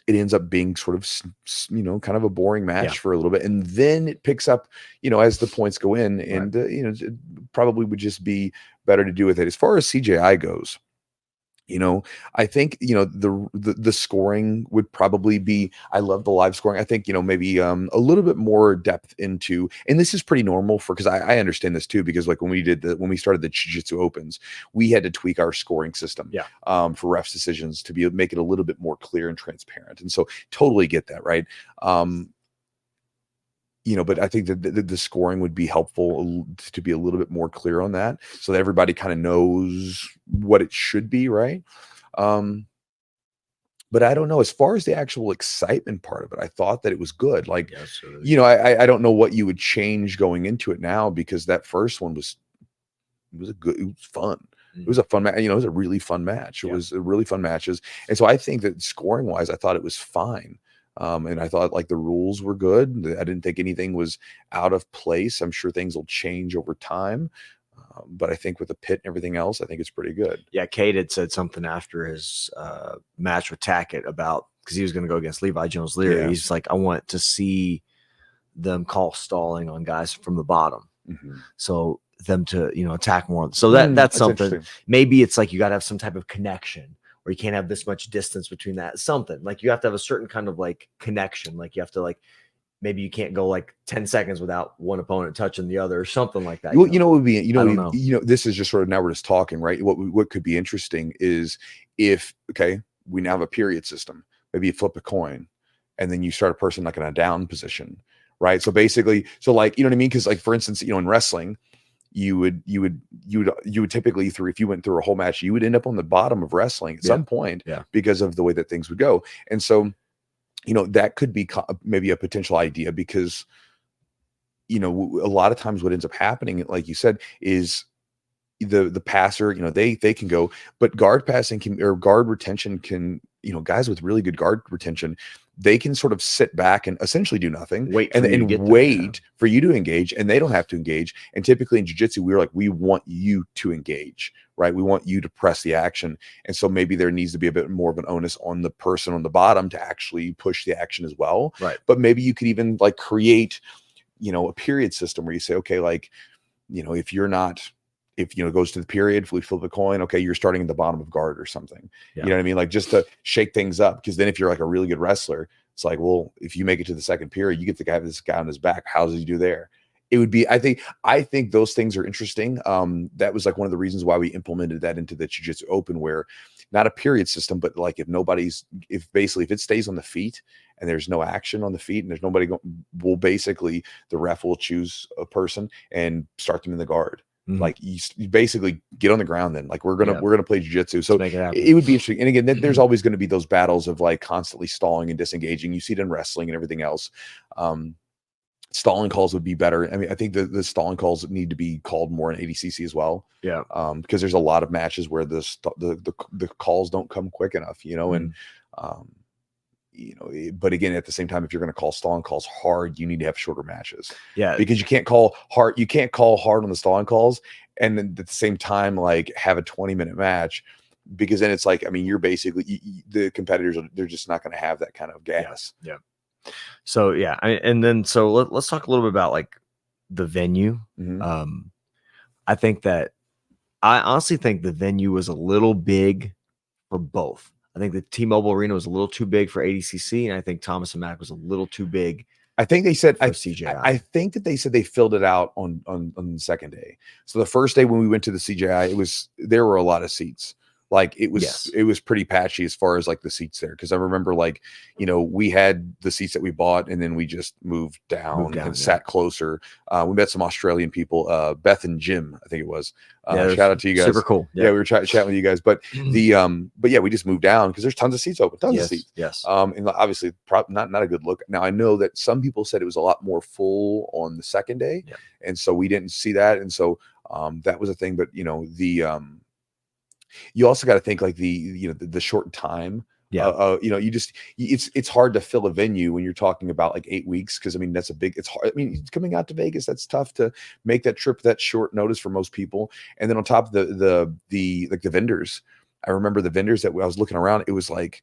it ends up being sort of kind of a boring match for a little bit, and then it picks up as the points go in, and it probably would just be better to do with it. As far as CJI goes, I think the scoring would probably be, I love the live scoring. I think maybe a little bit more depth into, and this is pretty normal because I understand this too, because like when we started the Jiu-Jitsu Opens, we had to tweak our scoring system for refs decisions to make it a little bit more clear and transparent. And so totally get that, right? But I think that the scoring would be helpful to be a little bit more clear on that, so that everybody kind of knows what it should be, right? But I don't know, as far as the actual excitement part of it, I thought that it was good. Like, I don't know what you would change going into it now, because that first one it was fun. It was a fun match. You know, it was a really fun match. It was a really fun matches. And so I think that scoring wise, I thought it was fine. And I thought like the rules were good. I didn't think anything was out of place. I'm sure things will change over time. But I think with the pit and everything else, I think it's pretty good.
Yeah, Cade had said something after his match with Tackett about, because he was going to go against Levi Jones-Leary.
Yeah.
He's like, I want to see them call stalling on guys from the bottom. So them to, you know, attack more. So that's something. Maybe it's like you got to have some type of connection, or you can't have this much distance between that. Something like you have to have a certain kind of like connection. Like you have to like, maybe you can't go like 10 seconds without one opponent touching the other or something like that.
Well, you know, what would be, you know, this is just sort of, now we're just talking, right? What could be interesting is if, okay, we now have a period system, maybe you flip a coin and then you start a person like in a down position, right? So basically, so like, you know what I mean? Cause like, for instance, you know, in wrestling, you would typically if you went through a whole match, you would end up on the bottom of wrestling at some point because of the way that things would go. And so, you know, that could be maybe a potential idea, because, you know, a lot of times what ends up happening, like you said, is the passer, you know, they can go, but guard passing can, or guard retention can, you know, guys with really good guard retention, they can sort of sit back and essentially do nothing, wait for you to engage, and they don't have to engage. And typically in jiu-jitsu, we're like, we want you to engage, right? We want you to press the action. And so maybe there needs to be a bit more of an onus on the person on the bottom to actually push the action as well.
Right.
But maybe you could even like create, you know, a period system where you say, okay, like, you know, if you know, it goes to the period, if we flip a coin, okay, you're starting at the bottom of guard or something. You know what I mean? Like just to shake things up. Because then if you're like a really good wrestler, it's like, well, if you make it to the second period, you get this guy on his back. How does he do there? It would be, I think those things are interesting. That was like one of the reasons why we implemented that into the Jiu-Jitsu Open, where not a period system, but like if it stays on the feet and there's no action on the feet and there's nobody the ref will choose a person and start them in the guard. Like you basically get on the ground. Then like we're gonna play jiu-jitsu, so it would be interesting. And again, there's always going to be those battles of like constantly stalling and disengaging. You see it in wrestling and everything else. Stalling calls would be better. I mean, I think the stalling calls need to be called more in ADCC as well. Because there's a lot of matches where the calls don't come quick enough, you know. And you know, but again, at the same time, if you're going to call stalling calls hard, you need to have shorter matches. Because you can't call hard on the stalling calls and then at the same time like have a 20-minute match, because then it's like, I mean, you're basically the competitors, they're just not going to have that kind of gas.
So let's talk a little bit about like the venue. I honestly think the venue was a little big for both. I think the T-Mobile Arena was a little too big for ADCC, and I think Thomas and Mack was a little too big.
I think they said
CJI.
I think that they said they filled it out on the second day. So the first day when we went to the CJI, there were a lot of seats. Like it was pretty patchy as far as like the seats there. Cause I remember like, you know, we had the seats that we bought and then we just moved down and sat closer. We met some Australian people, Beth and Jim, I think it was. Shout out to you guys.
Super cool.
Yeah, we were chatting with you guys, but we just moved down because there's tons of seats open, tons of seats. And obviously not a good look. Now I know that some people said it was a lot more full on the second day. And so we didn't see that. And so that was a thing, but you know, you also got to think like the short time. You know, it's hard to fill a venue when you're talking about like 8 weeks. Cause I mean, it's hard. I mean, coming out to Vegas, that's tough to make that trip that short notice for most people. And then on top of the vendors, I remember the vendors that I was looking around, it was like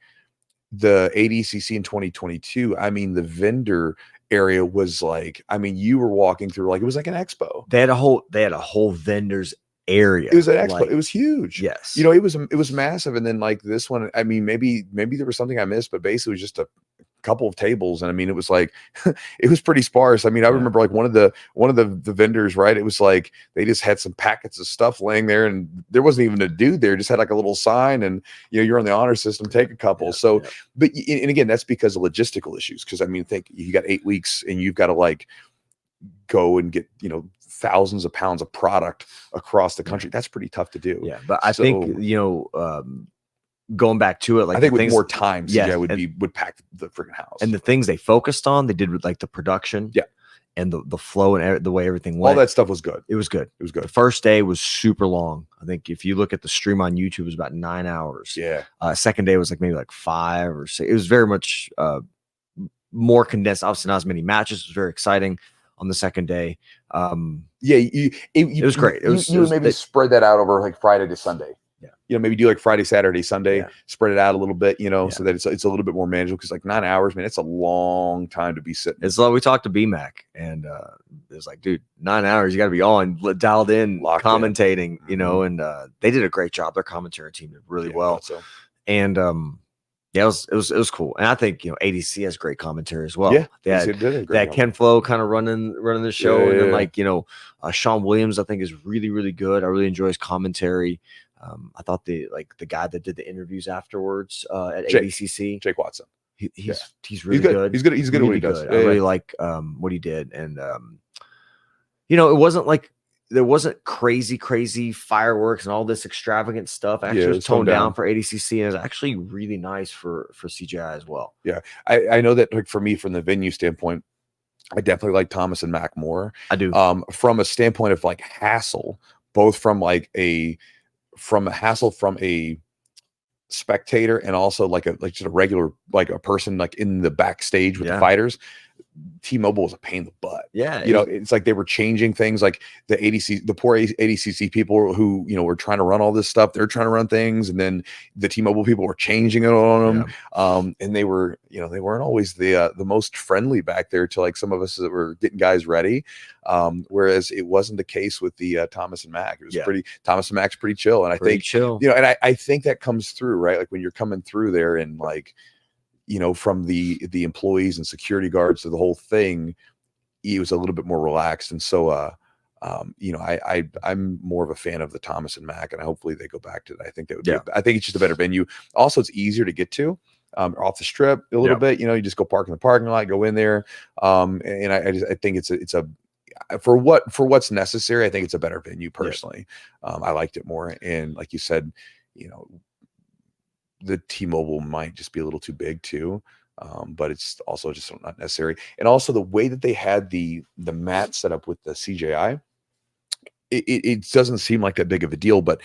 the ADCC in 2022. I mean, the vendor area was like, I mean, you were walking through like, it was like an expo.
They had a whole vendors area.
It was an expo. Like, it was huge.
Yes.
You know, it was massive. And then like this one, I mean, maybe there was something I missed, but basically it was just a couple of tables. And I mean, it was like, it was pretty sparse. I mean, I remember like one of the vendors, right? It was like, they just had some packets of stuff laying there and there wasn't even a dude there, just had like a little sign and, you know, you're on the honor system, take a couple. But, and again, that's because of logistical issues. Cause I mean, think you got 8 weeks and you've got to like go and get, you know, thousands of pounds of product across the country. That's pretty tough to do.
But I think, you know, going back to it, like
I think with more time, CJ would pack the freaking house.
And the things they focused on, they did with like the production. and the flow and the way everything went.
All that stuff was good.
It was good.
It was good.
The first day was super long. I think if you look at the stream on YouTube, it was about 9 hours.
Yeah.
Second day was like maybe like 5 or 6. It was very much more condensed. Obviously, not as many matches. It was very exciting on the second day.
It
was great.
You would maybe spread that out over like Friday to Sunday.
Yeah.
You know, maybe do like Friday, Saturday, Sunday, spread it out a little bit, you know,
Yeah.
so that it's a little bit more manageable, because like 9 hours, man, it's a long time to be sitting.
It's like we talked to BMAC, and it's like, dude, 9 hours, you got to be on, dialed in,
Locked
commentating, you know, and they did a great job. Their commentary team did really well.
So.
And it was cool. And I think, you know, ADC has great commentary as well.
Yeah,
they had Ken Flo kind of running the show, and then like, you know, Sean Williams, I think, is really, really good. I really enjoy his commentary. I thought the guy that did the interviews afterwards at ADCC,
Jake Watson,
he's really good.
He's good at
really
what he does.
I really like what he did, and you know, it wasn't like there wasn't crazy fireworks and all this extravagant stuff. Actually, it was toned down for ADCC, and it's actually really nice for CJI as well.
Yeah, I know that, like, for me, from the venue standpoint, I definitely like Thomas and Mac more.
I do.
From a standpoint of like hassle, both from a spectator and also like just a regular, like a person like in the backstage with the fighters. T-Mobile was a pain in the butt.
Yeah,
you know, it's like they were changing things, like the poor ADCC people who, you know, were trying to run all this stuff. They're trying to run things, and then the T-Mobile people were changing it on them. Yeah. And they were, you know, they weren't always the most friendly back there to like some of us that were getting guys ready. Whereas it wasn't the case with the Thomas and Mac. It was Thomas and Mac's pretty chill, and I think chill. You know, and I think that comes through, right? Like when you're coming through there, and like, you know, from the employees and security guards to the whole thing, he was a little bit more relaxed. And so, you know, I'm more of a fan of the Thomas and Mac, and hopefully they go back to that. I think that would be, I think it's just a better venue. Also, it's easier to get to, off the strip a little bit. You know, you just go park in the parking lot, go in there. And I think it's a for what's necessary, I think it's a better venue personally. I liked it more. And like you said, you know, the T-Mobile might just be a little too big too, but it's also just not necessary. And also the way that they had the mat set up with the CJI, it doesn't seem like that big of a deal, but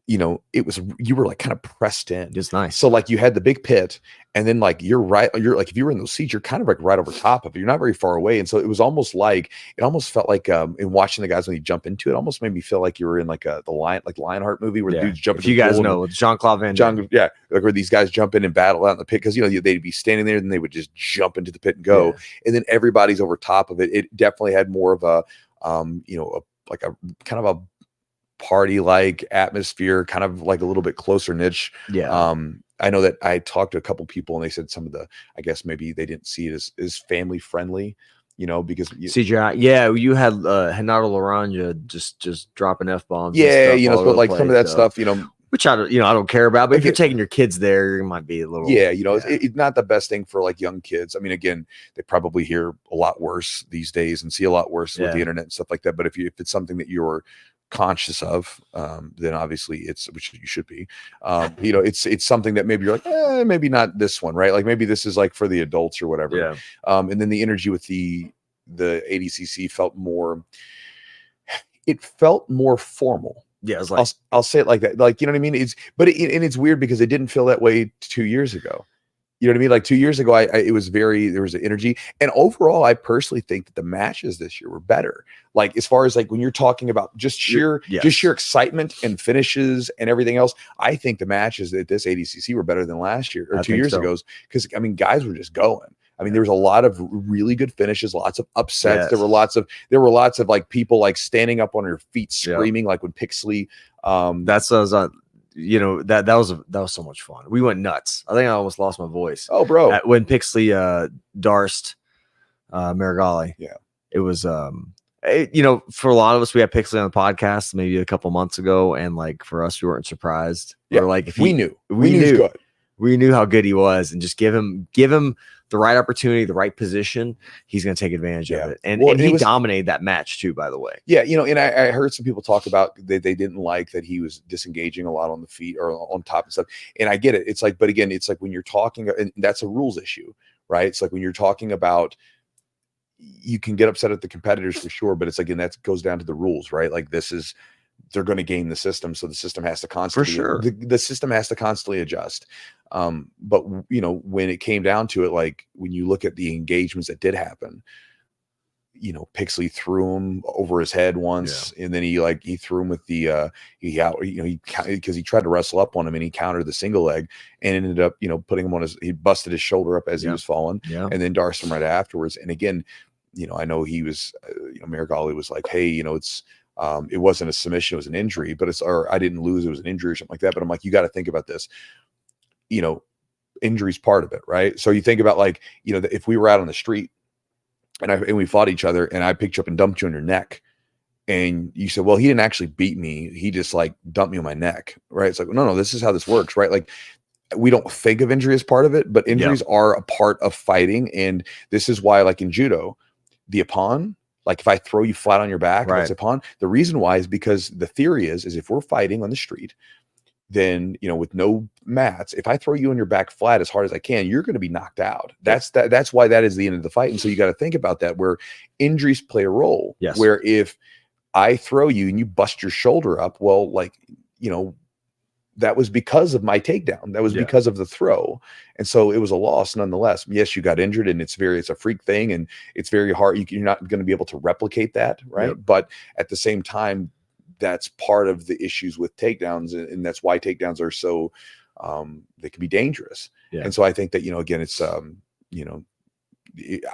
you know, you were like kind of pressed in.
It's nice.
So like you had the big pit, and then like you're like, if you were in those seats, you're kind of like right over top of it. You're not very far away. And so it was almost felt like in watching the guys when you jump into it, almost made me feel like you were in like the Lionheart movie where the dudes jump.
If you guys know, with Jean-Claude Van Damme.
Like where these guys jump in and battle out in the pit, because you know they'd be standing there and they would just jump into the pit and go, and then everybody's over top of it. It definitely had more of a you know, like a kind of a party like atmosphere, kind of like a little bit closer niche. I know that I talked to a couple people, and they said some of the, I guess maybe they didn't see it as family friendly, you know, because
CJI, you had Renato Laranja just dropping F-bombs,
you know, but like some of that stuff, you know,
which I don't care about, but if you're taking your kids there, it might be a little,
you know, it's not the best thing for like young kids. I mean, again, they probably hear a lot worse these days and see a lot worse with the internet and stuff like that. But if it's something that you're conscious of, then obviously which you should be, you know, it's something that maybe you're like, maybe not this one, right? Like maybe this is like for the adults or whatever. And then the energy with the ADCC felt more formal.
Yeah, it's like,
I'll say it like that. Like, you know what I mean? It's weird because it didn't feel that way 2 years ago. You know what I mean? Like 2 years ago, there was an energy. And overall, I personally think that the matches this year were better. Like, as far as like when you're talking about just sheer excitement and finishes and everything else, I think the matches at this ADCC were better than last year or 2 years ago. Because I mean, guys were just going. I mean, there was a lot of really good finishes, lots of upsets. Yes. There were lots of like people like standing up on their feet screaming, like when Pixley.
You know, that was so much fun. We went nuts. I think I almost lost my voice.
Oh, bro!
When Pixley Darst Marigali.
Yeah,
it was. You know, for a lot of us, we had Pixley on the podcast maybe a couple months ago, and like for us, we weren't surprised.
Yeah,
we're like,
we knew good.
We knew how good he was, and just give him the right opportunity, the right position, he's going to take advantage of it. And he dominated that match too, by the way.
Yeah, you know, and I heard some people talk about they didn't like that he was disengaging a lot on the feet or on top and stuff. And I get it. It's like, but again, it's like when you're talking, and that's a rules issue, right? It's like when you're talking about, you can get upset at the competitors for sure, but it's again, that goes down to the rules, right? Like they're going to game the system. So the system has to constantly, the system has to constantly adjust. But you know, when it came down to it, like when you look at the engagements that did happen, you know, Pixley threw him over his head once, and then he threw him with the because he tried to wrestle up on him and he countered the single leg and ended up, you know, putting him on he busted his shoulder up as he was falling, and then darsed him right afterwards. And again, you know, I know he was, Marigali was like, hey, you know, it wasn't a submission, it was an injury, but or I didn't lose, it was an injury or something like that. But I'm like, you got to think about this, you know, injury's part of it, right? So you think about, like, you know, if we were out on the street and we fought each other and I picked you up and dumped you on your neck and you said, well, he didn't actually beat me, he just like dumped me on my neck, right? It's like, no, this is how this works, right? Like, we don't think of injury as part of it, but injuries are a part of fighting. And this is why, like in judo, the ippon, like if I throw you flat on your back, that's ippon. The reason why is because the theory is if we're fighting on the street, then, you know, with no mats, if I throw you on your back flat as hard as I can, you're going to be knocked out. That's why that is the end of the fight. And so you got to think about that, where injuries play a role.
Yes.
Where if I throw you and you bust your shoulder up, well, like, you know, that was because of my takedown. That was because of the throw. And so it was a loss nonetheless. Yes, you got injured, and it's a freak thing, and it's very hard. You're not going to be able to replicate that. Right. Yep. But at the same time, that's part of the issues with takedowns. And that's why takedowns are so, they can be dangerous. Yeah. And so I think that, you know, again, it's, you know,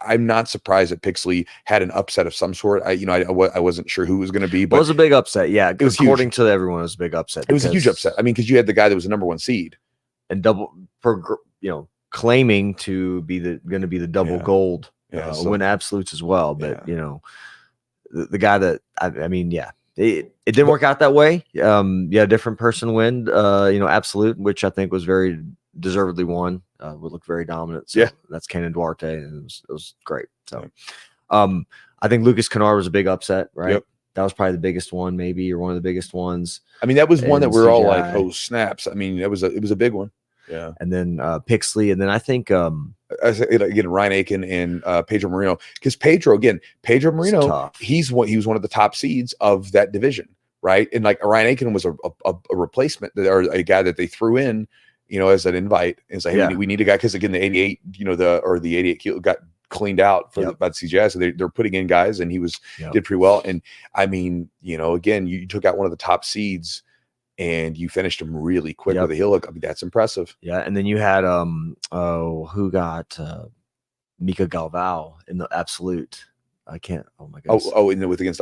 I'm not surprised that Pixley had an upset of some sort. I wasn't sure who it was going to be, but
it was a big upset. Yeah.
It was
according to everyone, it was a big upset.
It was a huge upset. I mean, because you had the guy that was the #1 seed
and claiming to be going to be the double gold win absolutes as well. But you know, the guy that I mean, it didn't work out that way. A different person win, absolute, which I think was very deservedly won. Would look very dominant. So that's Kenan Duarte, and it was great. So I think Lucas Kennard was a big upset, right? Yep. That was probably the biggest one, maybe, or one of the biggest ones.
I mean, that was one that we're all like, oh, snaps. I mean, it was a big one. Yeah.
And then Pixley, and then I think
again, Ryan Aiken and Pedro Moreno, because Pedro Moreno, he was one of the top seeds of that division, right? And like Ryan Aiken was a replacement, or a guy that they threw in, you know, as an invite. And it's like, hey, we need a guy, because again, the 88, you know, the 88 kilo got cleaned out by the CJI, so they're putting in guys, and he did pretty well. And I mean, you know, again, you took out one of the top seeds and you finished him really quick with a heel hook. I mean, that's impressive.
Yeah. And then you had who got Mika Galvao in the absolute. I can't. Oh my gosh.
Against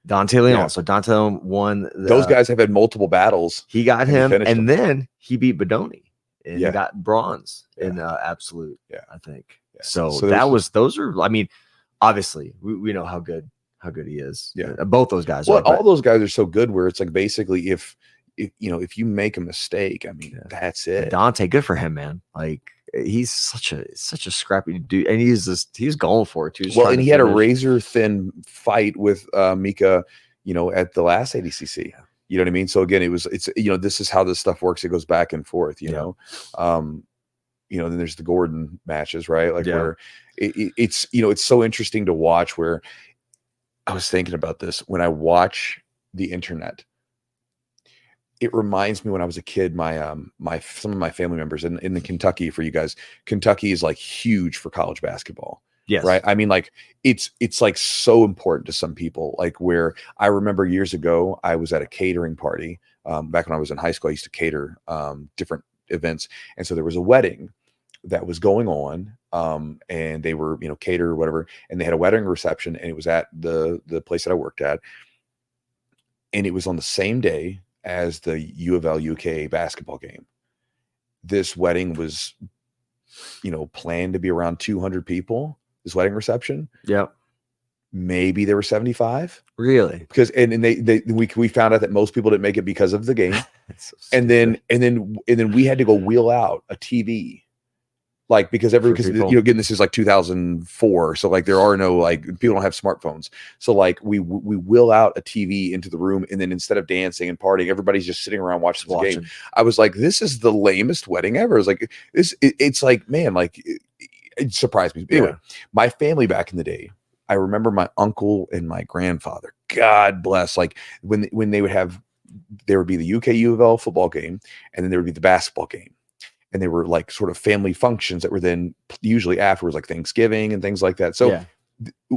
Dante
Leon.
Yeah.
So Dante won.
Those guys have had multiple battles.
He got him, and then he beat Bodoni and got bronze in absolute. Yeah, I think. Yeah. So those are. I mean, obviously we know how good he is. Yeah, both those guys.
Well, all those guys are so good. Where it's like, basically, if you make a mistake, I mean, that's it.
Dante, good for him, man. Like, he's such a scrappy dude, and he's going for it too.
Well, and he had a razor thin fight with Mika, you know, at the last ADCC. You know what I mean? So again, it's you know, this is how this stuff works. It goes back and forth. You know, then there's the Gordon matches, right? Like where it's you know, it's so interesting to watch. Where I was thinking about this when I watch the internet. It reminds me when I was a kid, some of my family members in the Kentucky, for you guys, Kentucky is like huge for college basketball.
Yes.
Right. I mean, like it's like so important to some people, like where I remember years ago, I was at a catering party. Back when I was in high school, I used to cater different events. And so there was a wedding that was going on, and they were, you know, cater or whatever. And they had a wedding reception, and it was at the place that I worked at. And it was on the same day as the U of L UK basketball game. This wedding was, you know, planned to be around 200 people, this wedding reception.
Yeah.
Maybe there were 75.
Really?
Because we found out that most people didn't make it because of the game. So and then we had to go wheel out a TV. Like, because you know, again, this is like 2004. So like, there are no, like, people don't have smartphones. So like we wheel out a TV into the room, and then instead of dancing and partying, everybody's just sitting around watching the game. I was like, this is the lamest wedding ever. It's like, it's like, man, like it surprised me. Anyway, my family back in the day, I remember my uncle and my grandfather, God bless, like when they would have, there would be the UK U of L football game, and then there would be the basketball game. And they were like sort of family functions that were then usually afterwards, like Thanksgiving and things like that. So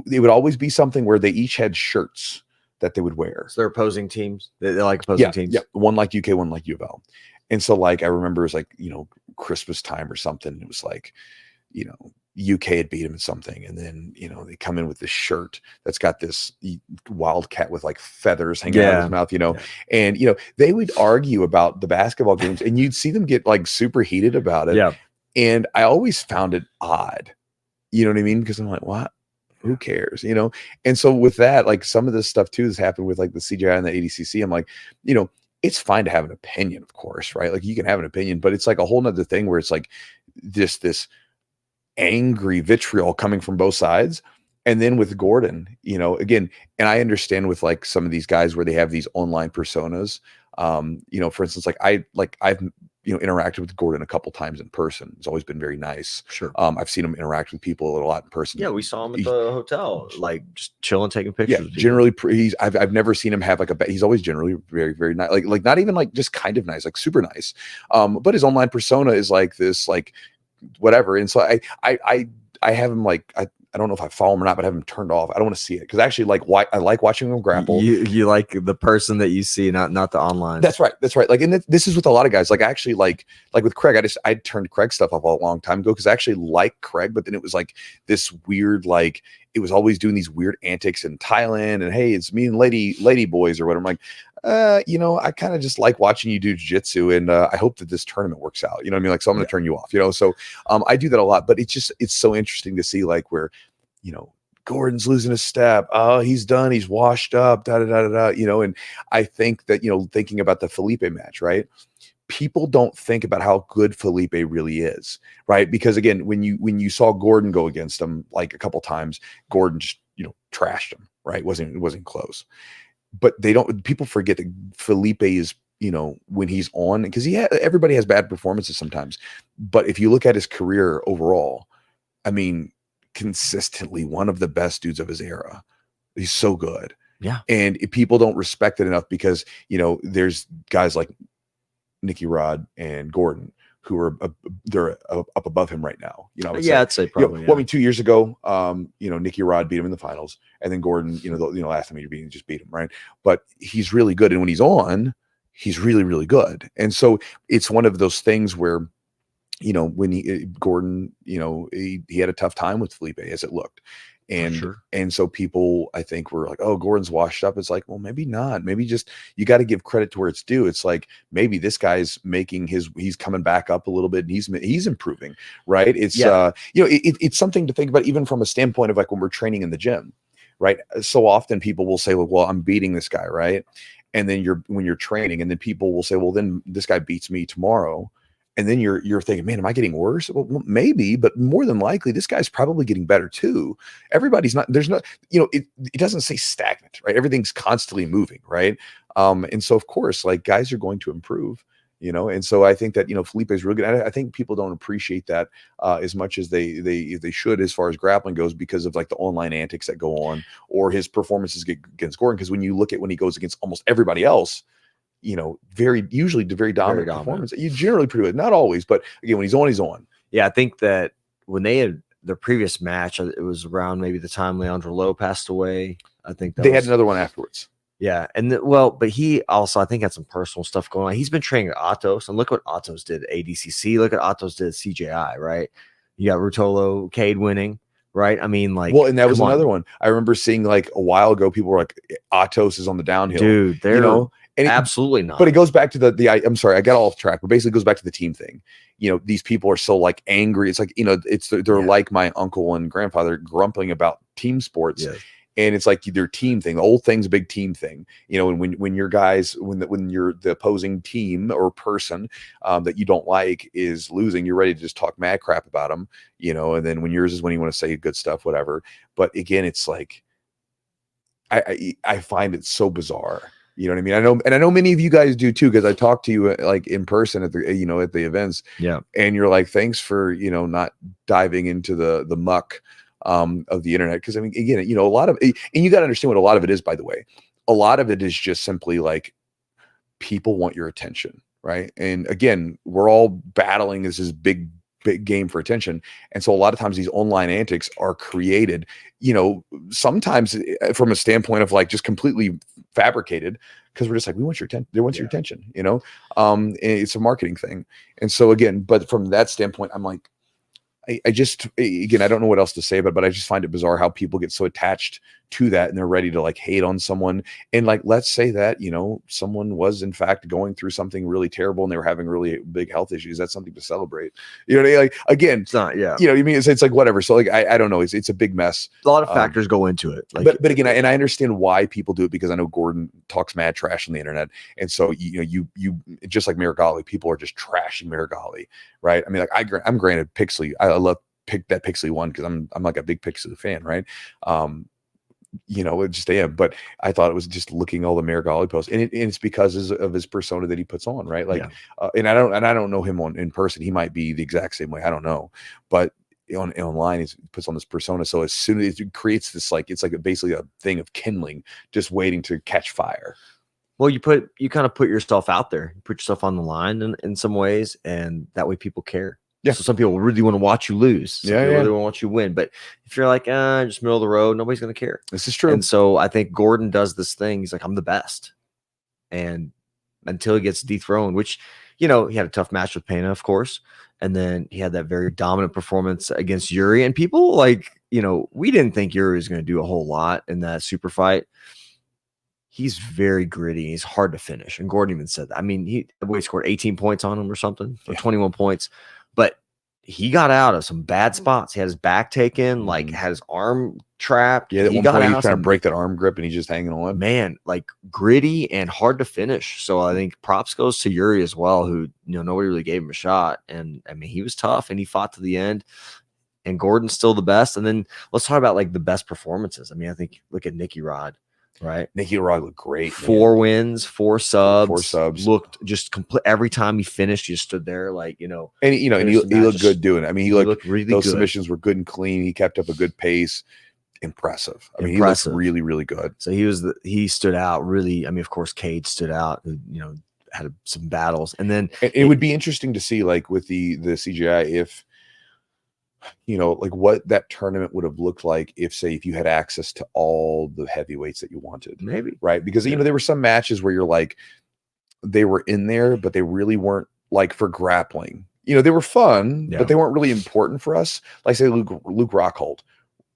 it would always be something where they each had shirts that they would wear.
So they're opposing teams. They're like opposing teams.
Yeah. One like UK, one like U of L. And so like, I remember it was like, Christmas time or something. It was like, UK had beat him at something. And then, they come in with this shirt that's got this wildcat with like feathers hanging out of his mouth, and, they would argue about the basketball games, and you'd see them get like super heated about it.
Yeah.
And I always found it odd. You know what I mean? Because I'm like, what? Who cares? And so with that, like some of this stuff too has happened with like the CJI and the ADCC. I'm like, it's fine to have an opinion, of course, right? Like you can have an opinion, but it's like a whole nother thing where it's like this angry vitriol coming from both sides. And then with Gordon, again, and I understand with like some of these guys where they have these online personas, for instance, I've interacted with Gordon a couple times in person. It's always been very nice.
Sure.
I've seen him interact with people a lot in person.
Yeah, we saw him at the hotel, like just chilling, taking pictures.
Yeah, generally, I've never seen him have like he's always generally very, very nice. Like not even like just kind of nice, like super nice. But his online persona is like this, like whatever. And so I have him like, I don't know if I follow him or not, but I have him turned off. I don't want to see it because actually, like, I like watching him grapple.
You like the person that you see, not the online.
That's right. Like, and this is with a lot of guys. Like, actually, like with Craig, I turned Craig stuff off a long time ago because I actually like Craig, but then it was like this weird, like it was always doing these weird antics in Thailand, and hey, it's me and lady boys or whatever. I'm like, I kind of just like watching you do jiu-jitsu, and I hope that this tournament works out. You know what I mean? Like, so I'm going to turn you off, So I do that a lot, but it's so interesting to see like where, Gordon's losing a step. Oh, he's done. He's washed up, and I think that, thinking about the Felipe match, right? People don't think about how good Felipe really is, right? Because again, when you saw Gordon go against him like a couple times, Gordon just, trashed him, right? It wasn't close. But people forget that Felipe is, when he's on, because everybody has bad performances sometimes. But if you look at his career overall, I mean, consistently one of the best dudes of his era. He's so good.
Yeah. And
people don't respect it enough because, there's guys like Nicky Rod and Gordon who are they're up above him right now.
I'd say probably.
Well, I mean, 2 years ago, Nicky Rod beat him in the finals, and then Gordon, last time he beat him, just beat him, right? But he's really good, and when he's on, he's really, really good. And so it's one of those things where, when Gordon, he had a tough time with Felipe as it looked. And so people, I think, were like, oh, Gordon's washed up. It's like, well, maybe not. Maybe just, you got to give credit to where it's due. It's like, maybe this guy's he's coming back up a little bit, and he's improving, right? It's, it's something to think about, even from a standpoint of like when we're training in the gym, right? So often people will say, well, I'm beating this guy, right? And then when you're training, and then people will say, well, then this guy beats me tomorrow. And then you're thinking, man, am I getting worse? Well, maybe, but more than likely, this guy's probably getting better too. Everybody's not, there's no, it doesn't say stagnant, right? Everything's constantly moving, right? And so of course, like, guys are going to improve, and so I think that, Felipe is really good. I think people don't appreciate that as much as they should, as far as grappling goes, because of like the online antics that go on, or his performances against Gordon. Because when you look at when he goes against almost everybody else, usually very dominant performance. You generally pretty good, not always, but again, when he's on, he's on.
Yeah, I think that when they had their previous match, it was around maybe the time Leandro Lowe passed away. I think
they had another one afterwards.
Yeah, and but he also, I think, had some personal stuff going on. He's been training at Atos, and look what Atos did at ADCC. Look at Atos did at CJI, right? You got Rutolo, Cade winning, right? I mean, like,
well, and that was another one. I remember seeing like a while ago, people were like, Atos is on the downhill,
dude. They're and absolutely not.
But it goes back to I'm sorry, I got off track, but basically it goes back to the team thing. These people are so like angry. It's like, they're like my uncle and grandfather grumbling about team sports. Yeah. And it's like their team thing. The old thing's a big team thing, and when your guys, when you're the opposing team or person that you don't like is losing, you're ready to just talk mad crap about them, and then when yours is when you want to say good stuff, whatever. But again, it's like, I find it so bizarre. You know what I mean? I know many of you guys do too, because I talk to you like in person at the at the events.
Yeah.
And you're like, thanks for not diving into the muck of the internet. Because I mean, again, a lot of, and you got to understand what a lot of it is, by the way. A lot of it is just simply like people want your attention, right? And again, we're all battling this big game for attention. And so a lot of times these online antics are created, sometimes from a standpoint of like just completely fabricated, because we're just like, we want your attention. They want your attention, and it's a marketing thing. And so again, but from that standpoint, I'm like, I just, again, I don't know what else to say about it, but I just find it bizarre how people get so attached to that and they're ready to like hate on someone. And like, let's say that, someone was in fact going through something really terrible and they were having really big health issues. That's something to celebrate. Like, again,
It's not,
what I mean? It's like, whatever. So like, I don't know. It's a big mess.
A lot of factors go into it. Like,
but again, I understand why people do it, because I know Gordon talks mad trash on the internet. And so, you just like Marigali, people are just trashing Marigali, right? I mean, like I'm granted Pixley. I love that Pixley one because I'm like a big Pixley fan, right? It just am. But I thought it was just looking all the Marigali posts, and it's because of his persona that he puts on, right? Like, and I don't know him in person. He might be the exact same way. I don't know, but online he puts on this persona. So as soon as it creates this, like, it's like basically a thing of kindling, just waiting to catch fire.
Well, you kind of put yourself out there, you put yourself on the line in some ways, and that way people care.
Yeah.
So some people really want to watch you lose. Some people really want to watch you win. But if you're like, just middle of the road, nobody's going to care.
This is true.
And so I think Gordon does this thing. He's like, I'm the best. And until he gets dethroned, which, he had a tough match with Pena, of course. And then he had that very dominant performance against Yuri. And people we didn't think Yuri was going to do a whole lot in that super fight. He's very gritty. He's hard to finish. And Gordon even said that. I mean, he scored 18 points on him or something, or 21 points. But he got out of some bad spots. He had his back taken, like had his arm trapped.
Yeah, he got out. He's trying to break that arm grip, and he's just hanging on.
Man, like gritty and hard to finish. So I think props goes to Yuri as well, who nobody really gave him a shot. And I mean, he was tough and he fought to the end. And Gordon's still the best. And then let's talk about like the best performances. I mean, I think look at Nicky Rod. Right,
Nicky Rod looked great.
4 wins, 4 subs.
4 subs.
Looked just complete. Every time he finished, he stood there like
And and he looked good doing it. I mean, he looked really
good.
Those submissions were good and clean. He kept up a good pace. Impressive. I mean, he looked really, really good.
So he stood out really. I mean, of course, Cade stood out. Had some battles, and then
it would be interesting to see, like with the CJI, if like what that tournament would have looked like if you had access to all the heavyweights that you wanted,
maybe,
right? Because there were some matches where you're like, they were in there, but they really weren't, like for grappling. They were fun, but they weren't really important for us. Like say Luke Rockhold.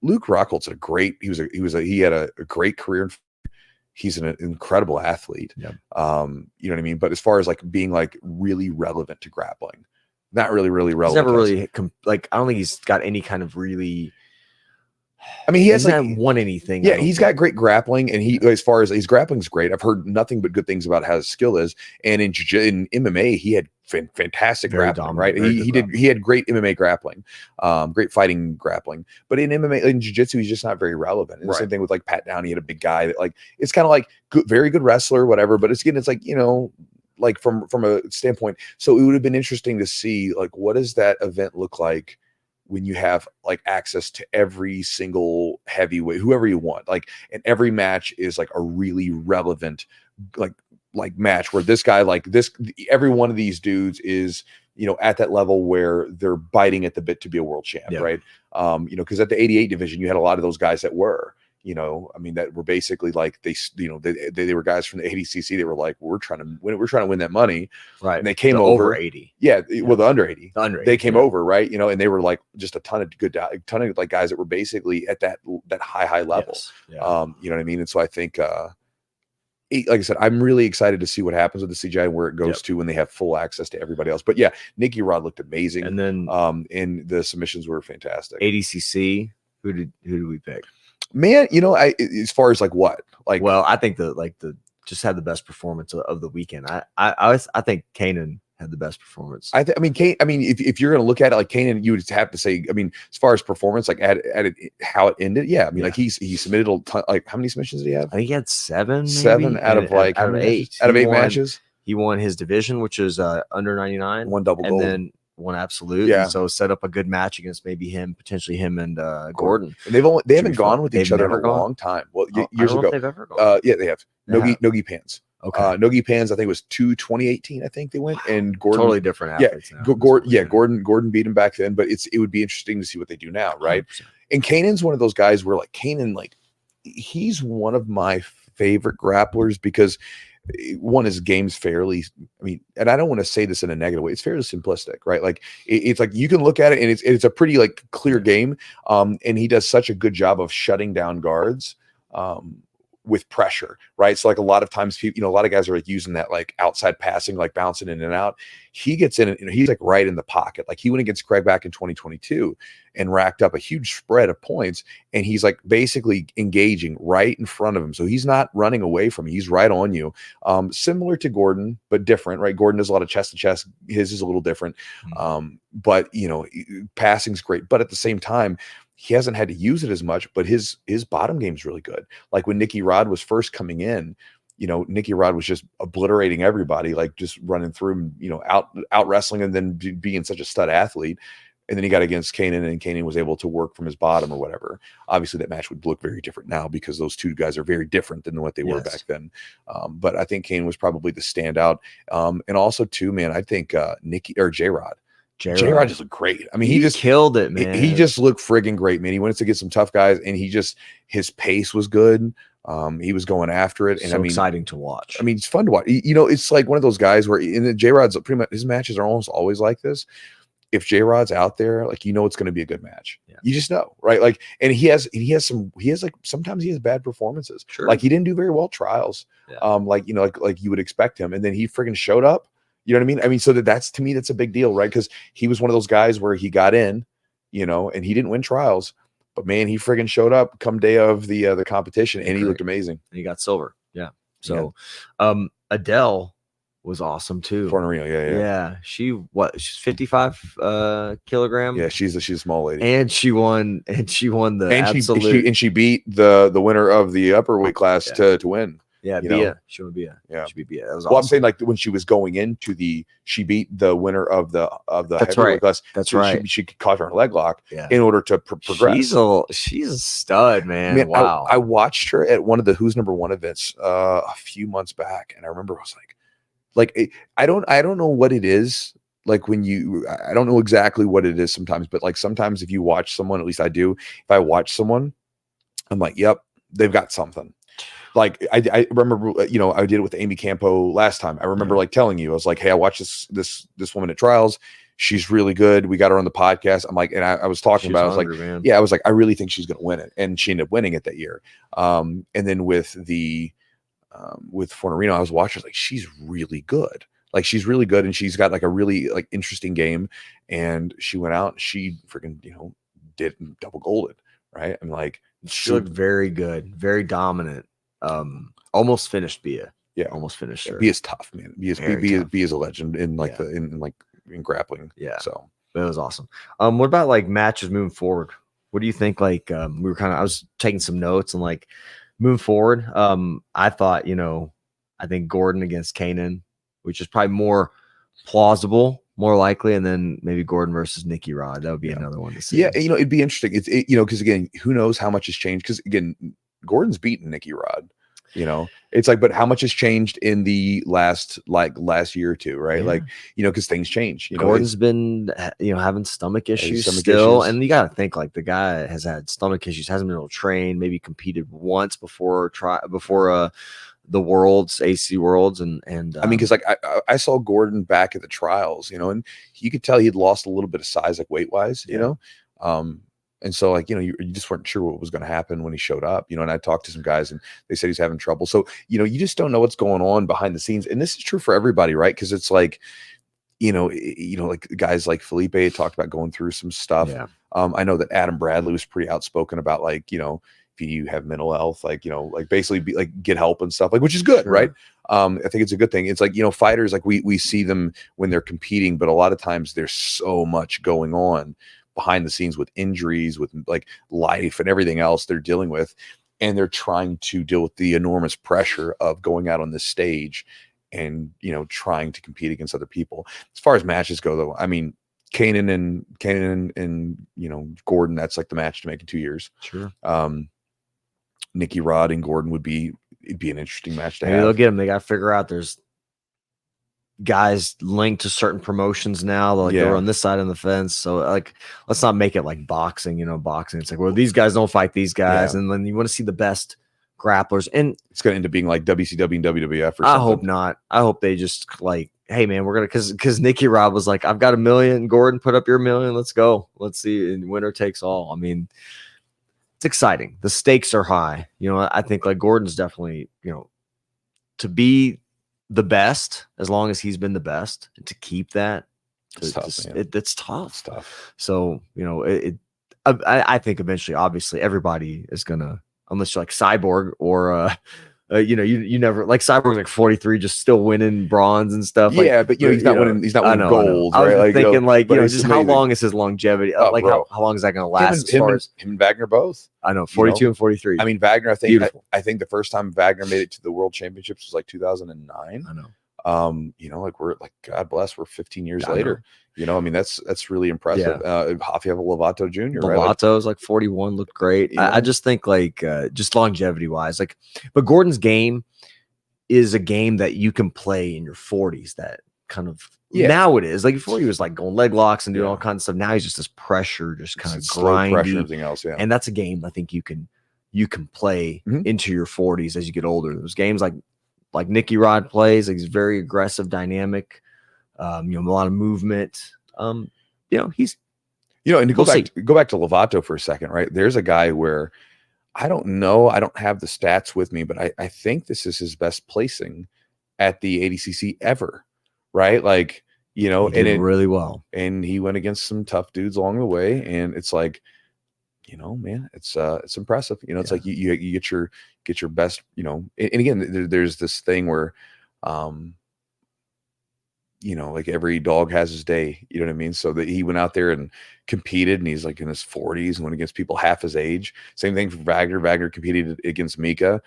Luke Rockhold's he had a great career. He's an incredible athlete.
Yeah.
You know what I mean? But as far as like being like really relevant to grappling, not really relevant.
He's never really I don't think he's got any kind of really.
I mean, he hasn't
won anything.
Yeah, he's got great grappling, and as far as his grappling's great. I've heard nothing but good things about how his skill is. And in MMA, he had fantastic grappling, right? He had great MMA grappling, great fighting grappling. But in MMA, in Jiu-Jitsu, he's just not very relevant. And the same thing with like Pat Downey, he had a big guy that like it's kind of like very good wrestler, whatever. But it's like like from a standpoint. So it would have been interesting to see like what does that event look like when you have like access to every single heavyweight, whoever you want, like, and every match is like a really relevant, like match where this guy, like this, every one of these dudes is, at that level where they're biting at the bit to be a world champ. Right. Cause at the 88 division, you had a lot of those guys that were, I mean, that were basically like they were guys from the ADCC. They were like, we're trying to win that money,
right?
And they came over
80,
well, the under 80, they came over, right? And they were like just a ton of like guys that were basically at that high level.
Yes.
You know what I mean? And so I think, like I said, I'm really excited to see what happens with the CGI and where it goes to when they have full access to everybody else. But yeah, Nicky Rod looked amazing, and then and the submissions were fantastic.
ADCC, who did we pick?
Man, as far as
I think the just had the best performance of the weekend. I think Kanan had the best performance.
If you're going to look at it like Kanan, you would have to say, I mean, as far as performance, like at it, how it ended. Yeah. I mean, like he submitted a ton, like how many submissions did he have?
I think he had 7
out of 8 matches.
He won his division, which is under 99.
One double gold.
And then won absolute.
Yeah.
And so set up a good match against maybe potentially him and Gordon.
And they haven't gone with each other in a
gone?
long time. Well,
I
years
don't know
ago.
if they've ever gone.
Yeah, they have. Nogi Pans.
Okay.
Nogi Pans, I think it was 2018, I think they went. And Gordon,
totally different athletes now.
Gordon beat him back then, but it would be interesting to see what they do now, right? 100%. And Kanan's one of those guys where like Kanan, like he's one of my favorite grapplers because one, his game's fairly, I mean, and I don't want to say this in a negative way, it's fairly simplistic, right? Like it's like you can look at it and it's a pretty like clear game. And he does such a good job of shutting down guards with pressure, right? So like a lot of times people, a lot of guys are like using that like outside passing, like bouncing in and out. He gets in and he's like right in the pocket. Like he went against Craig back in 2022 and racked up a huge spread of points. And he's like basically engaging right in front of him. So he's not running away from you. He's right on you. Similar to Gordon, but different, right? Gordon does a lot of chest to chest. His is a little different. But passing's great. But at the same time, he hasn't had to use it as much, but his bottom game is really good. Like when Nicky Rod was first coming in, Nicky Rod was just obliterating everybody, like just running through him, out wrestling and then being such a stud athlete. And then he got against Kanan and Kanan was able to work from his bottom or whatever. Obviously that match would look very different now because those two guys are very different than what they were back then. But I think Kanan was probably the standout. And also too, man, I think J-Rod. J-Rod just looked great. I mean, he just
killed it, man.
He just looked friggin' great, man. He went to get some tough guys, and his pace was good. He was going after it, and
so exciting to watch.
I mean, it's fun to watch. It's like one of those guys where in the J-Rod's pretty much his matches are almost always like this. If J-Rod's out there, like it's going to be a good match. Yeah. You just know, right? Like, and sometimes he has bad performances.
Sure.
Like he didn't do very well trials. Yeah. Like you would expect him, and then he friggin' showed up. You know what I mean? I mean, so that's to me, that's a big deal, right? Because he was one of those guys where he got in, and he didn't win trials, but man, he friggin' showed up come day of the competition, and he looked amazing.
And he got silver. Yeah. So, Adele was awesome too.
Fornerino,
yeah. She's 55 kilogram.
Yeah, she's a small lady,
and she won the absolute.
She beat the winner of the upper weight class to win.
Yeah, Bia. She would be
Yeah,
she beat Bia. That was
awesome.
I'm
saying like when she was going into she beat the winner of the heavyweight class.
That's right.
She caught her in a leg lock in order to progress.
She's a stud, man. Wow.
I watched her at one of the Who's Number One events a few months back, and I remember I was like I don't know what it is. Like I don't know exactly what it is sometimes, but like sometimes if you watch someone, at least I do, if I watch someone, I'm like, yep, they've got something. Like I remember, I did it with Amy Campo last time. I remember like telling you, I was like, hey, I watched this woman at trials. She's really good. We got her on the podcast. I'm like, and I was talking about, I was like, I really think she's going to win it. And she ended up winning it that year. And then with Fornerino, I was watching, like, she's really good. Like she's really good. And she's got like a really like interesting game. And she went out, and she freaking, did double golded. Right. I'm like,
she looked very good, very dominant. Almost finished Bia.
Yeah,
almost finished her.
Bia's tough, man. Bia's a legend in like in grappling.
Yeah,
so
it was awesome. What about like matches moving forward? What do you think? Like I was taking some notes and like moving forward. I thought I think Gordon against Kanan, which is probably more plausible, more likely, and then maybe Gordon versus Nicky Rod. That would be another one to see.
Yeah, it'd be interesting. It's because again, who knows how much has changed? Because again, Gordon's beaten Nicky Rod. It's like, but how much has changed in the last year or two, right? Yeah. Like, because things change.
Gordon's been, having stomach issues still. And you got to think like the guy has had stomach issues, hasn't been able to train, maybe competed once before the Worlds, ADCC Worlds. And I
mean, because like I saw Gordon back at the trials, and you could tell he'd lost a little bit of size, like weight wise, and so like, you just weren't sure what was going to happen when he showed up, and I talked to some guys and they said he's having trouble. So, you just don't know what's going on behind the scenes. And this is true for everybody, right? Because it's like, like guys like Felipe talked about going through some stuff. Yeah. I know that Adam Bradley was pretty outspoken about like, if you have mental health, like, like basically be like get help and stuff, like, which is good. Sure. Right. I think it's a good thing. It's like, fighters, like we see them when they're competing, but a lot of times there's so much going on behind the scenes with injuries, with like life and everything else they're dealing with. And they're trying to deal with the enormous pressure of going out on this stage and, trying to compete against other people. As far as matches go though, I mean, Kanan and Gordon, that's like the match to make in 2 years.
Sure.
Nicky Rod and Gordon it'd be an interesting match to
Maybe
have.
they'll get them. They got to figure out there's guys linked to certain promotions now. Like they're on this side of the fence. So like, let's not make it like boxing. Boxing. It's like, well, these guys don't fight these guys, and then you want to see the best grapplers, and
it's going to end up being like WCW and WWF or something.
I hope not. I hope they just like, hey man, we're gonna because Nicky Rod was like, I've got $1 million. Gordon, put up your $1 million. Let's go. Let's see. And winner takes all. I mean, it's exciting. The stakes are high. I think like Gordon's definitely to be the best, as long as he's been the best, and to keep that,
it's tough.
It's tough.
It's tough.
So I think eventually, obviously, everybody is gonna, unless you're like Cyborg or you never like Cyborg's like 43, just still winning bronze and stuff.
Yeah, but he's not winning. He's not winning gold.
I was
right?
thinking just how long is his longevity? How long is that going to last?
Him and Wagner both.
I know 42 and 43.
I mean, Wagner. I think the first time Wagner made it to the World Championships was like 2009.
I know.
We're like, God bless, we're 15 years later. I mean, that's really impressive. Rafael Lovato Jr.
Lovato's like 41, looked great. I just think like just longevity wise, like, but Gordon's game is a game that you can play in your 40s. That kind of now it is like before he was like going leg locks and doing all kinds of stuff. Now he's just this pressure, just kind of grindy,
pressure, everything else. Yeah,
and that's a game I think you can play into your 40s as you get older. Those games like Nicky Rod plays, like he's very aggressive, dynamic, a lot of movement. He's
and to go back to Lovato for a second, right? There's a guy where I don't know, I don't have the stats with me, but I think this is his best placing at the ADCC ever, right? Like,
he did really well,
and he went against some tough dudes along the way, and it's like, man, it's impressive. It's like you get your best, and again, there's this thing where, like every dog has his day, you know what I mean? So that he went out there and competed, and he's like in his 40s and went against people half his age. Same thing for Wagner. Wagner competed against Mika,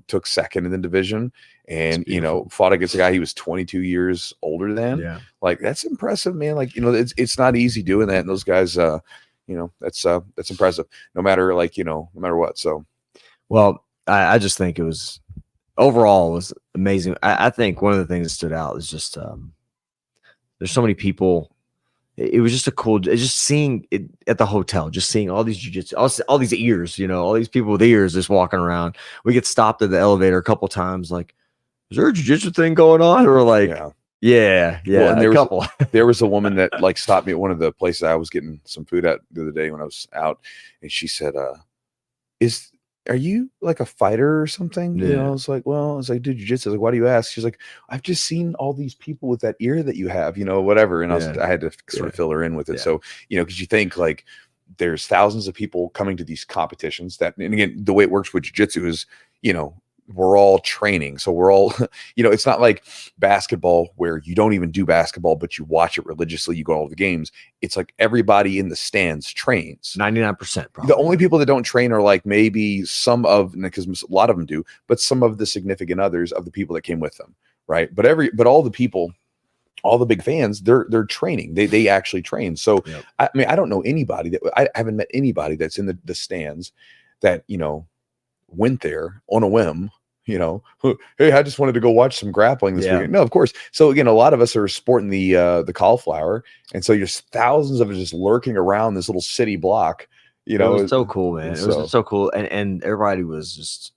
took second in the division, and fought against a guy he was 22 years older than. Yeah, like that's impressive, man. Like it's not easy doing that, and those guys, that's impressive. No matter no matter what. So,
well, I just think it was overall was amazing. I think one of the things that stood out is just there's so many people. It was just just seeing it at the hotel, just seeing all these jiu-jitsu, all these ears, all these people with ears just walking around. We get stopped at the elevator a couple times, like, is there a jiu-jitsu thing going on? Or like, yeah. Well,
and there was a woman that like stopped me at one of the places I was getting some food at the other day when I was out, and she said, are you like a fighter or something? I was like, do jiu-jitsu. Like, why do you ask? She's like, I've just seen all these people with that ear that you have, whatever. And I had to sort of fill her in with it. So, because you think like there's thousands of people coming to these competitions and again, the way it works with jiu-jitsu is, we're all training. So we're all, it's not like basketball where you don't even do basketball, but you watch it religiously. You go to all the games. It's like everybody in the stands trains.
99%.
Probably. The only people that don't train are like maybe because a lot of them do, but some of the significant others of the people that came with them. Right. But all the people, all the big fans, they're training. They actually train. So, I mean, I don't know anybody I haven't met anybody that's in the stands that, went there on a whim, hey, I just wanted to go watch some grappling this weekend. No, of course. So again, a lot of us are sporting the cauliflower, and so there's thousands of us just lurking around this little city block.
It was so cool, man. It was so cool, and everybody was just,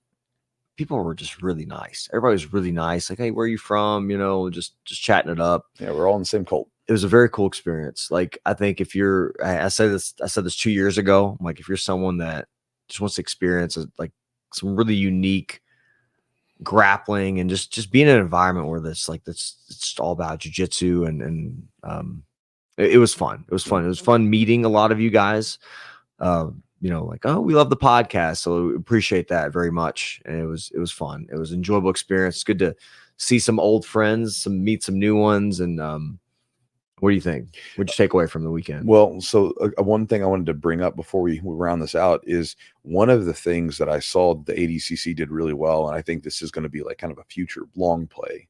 people were just really nice. Everybody was really nice. Like, hey, where are you from? Just chatting it up.
Yeah, we're all in the same cult.
It was a very cool experience. Like, I think if you're, I said this 2 years ago. I'm like, if you're someone that just wants to experience like some really unique grappling and just being in an environment where it's just all about jiu-jitsu and it was fun. It was fun. It was fun meeting a lot of you guys. Like, oh, we love the podcast, so we appreciate that very much. And it was fun. It was an enjoyable experience. It's good to see some old friends, meet some new ones. And what do you think? What'd you take away from the weekend?
Well, so one thing I wanted to bring up before we round this out is one of the things that I saw the ADCC did really well, and I think this is going to be like kind of a future long play,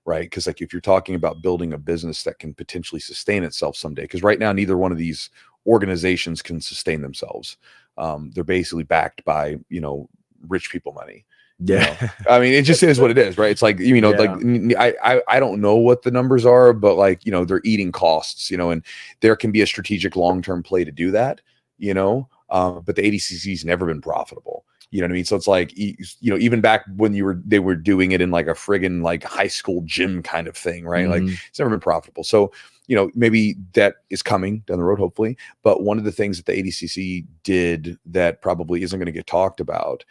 right? Because like if you're talking about building a business that can potentially sustain itself someday, because right now neither one of these organizations can sustain themselves. They're basically backed by, you know, rich people money. You know? I mean, it just is what it is, right? It's like, you know, like I don't know what the numbers are, but like, you know, they're eating costs, you know, and there can be a strategic long-term play to do that, you know, but the ADCC's never been profitable. You know what I mean? So it's like, you know, even back when they were doing it in like a friggin' like high school gym kind of thing, right? Like it's never been profitable. So, you know, maybe that is coming down the road, hopefully. But one of the things that the ADCC did that probably isn't going to get talked about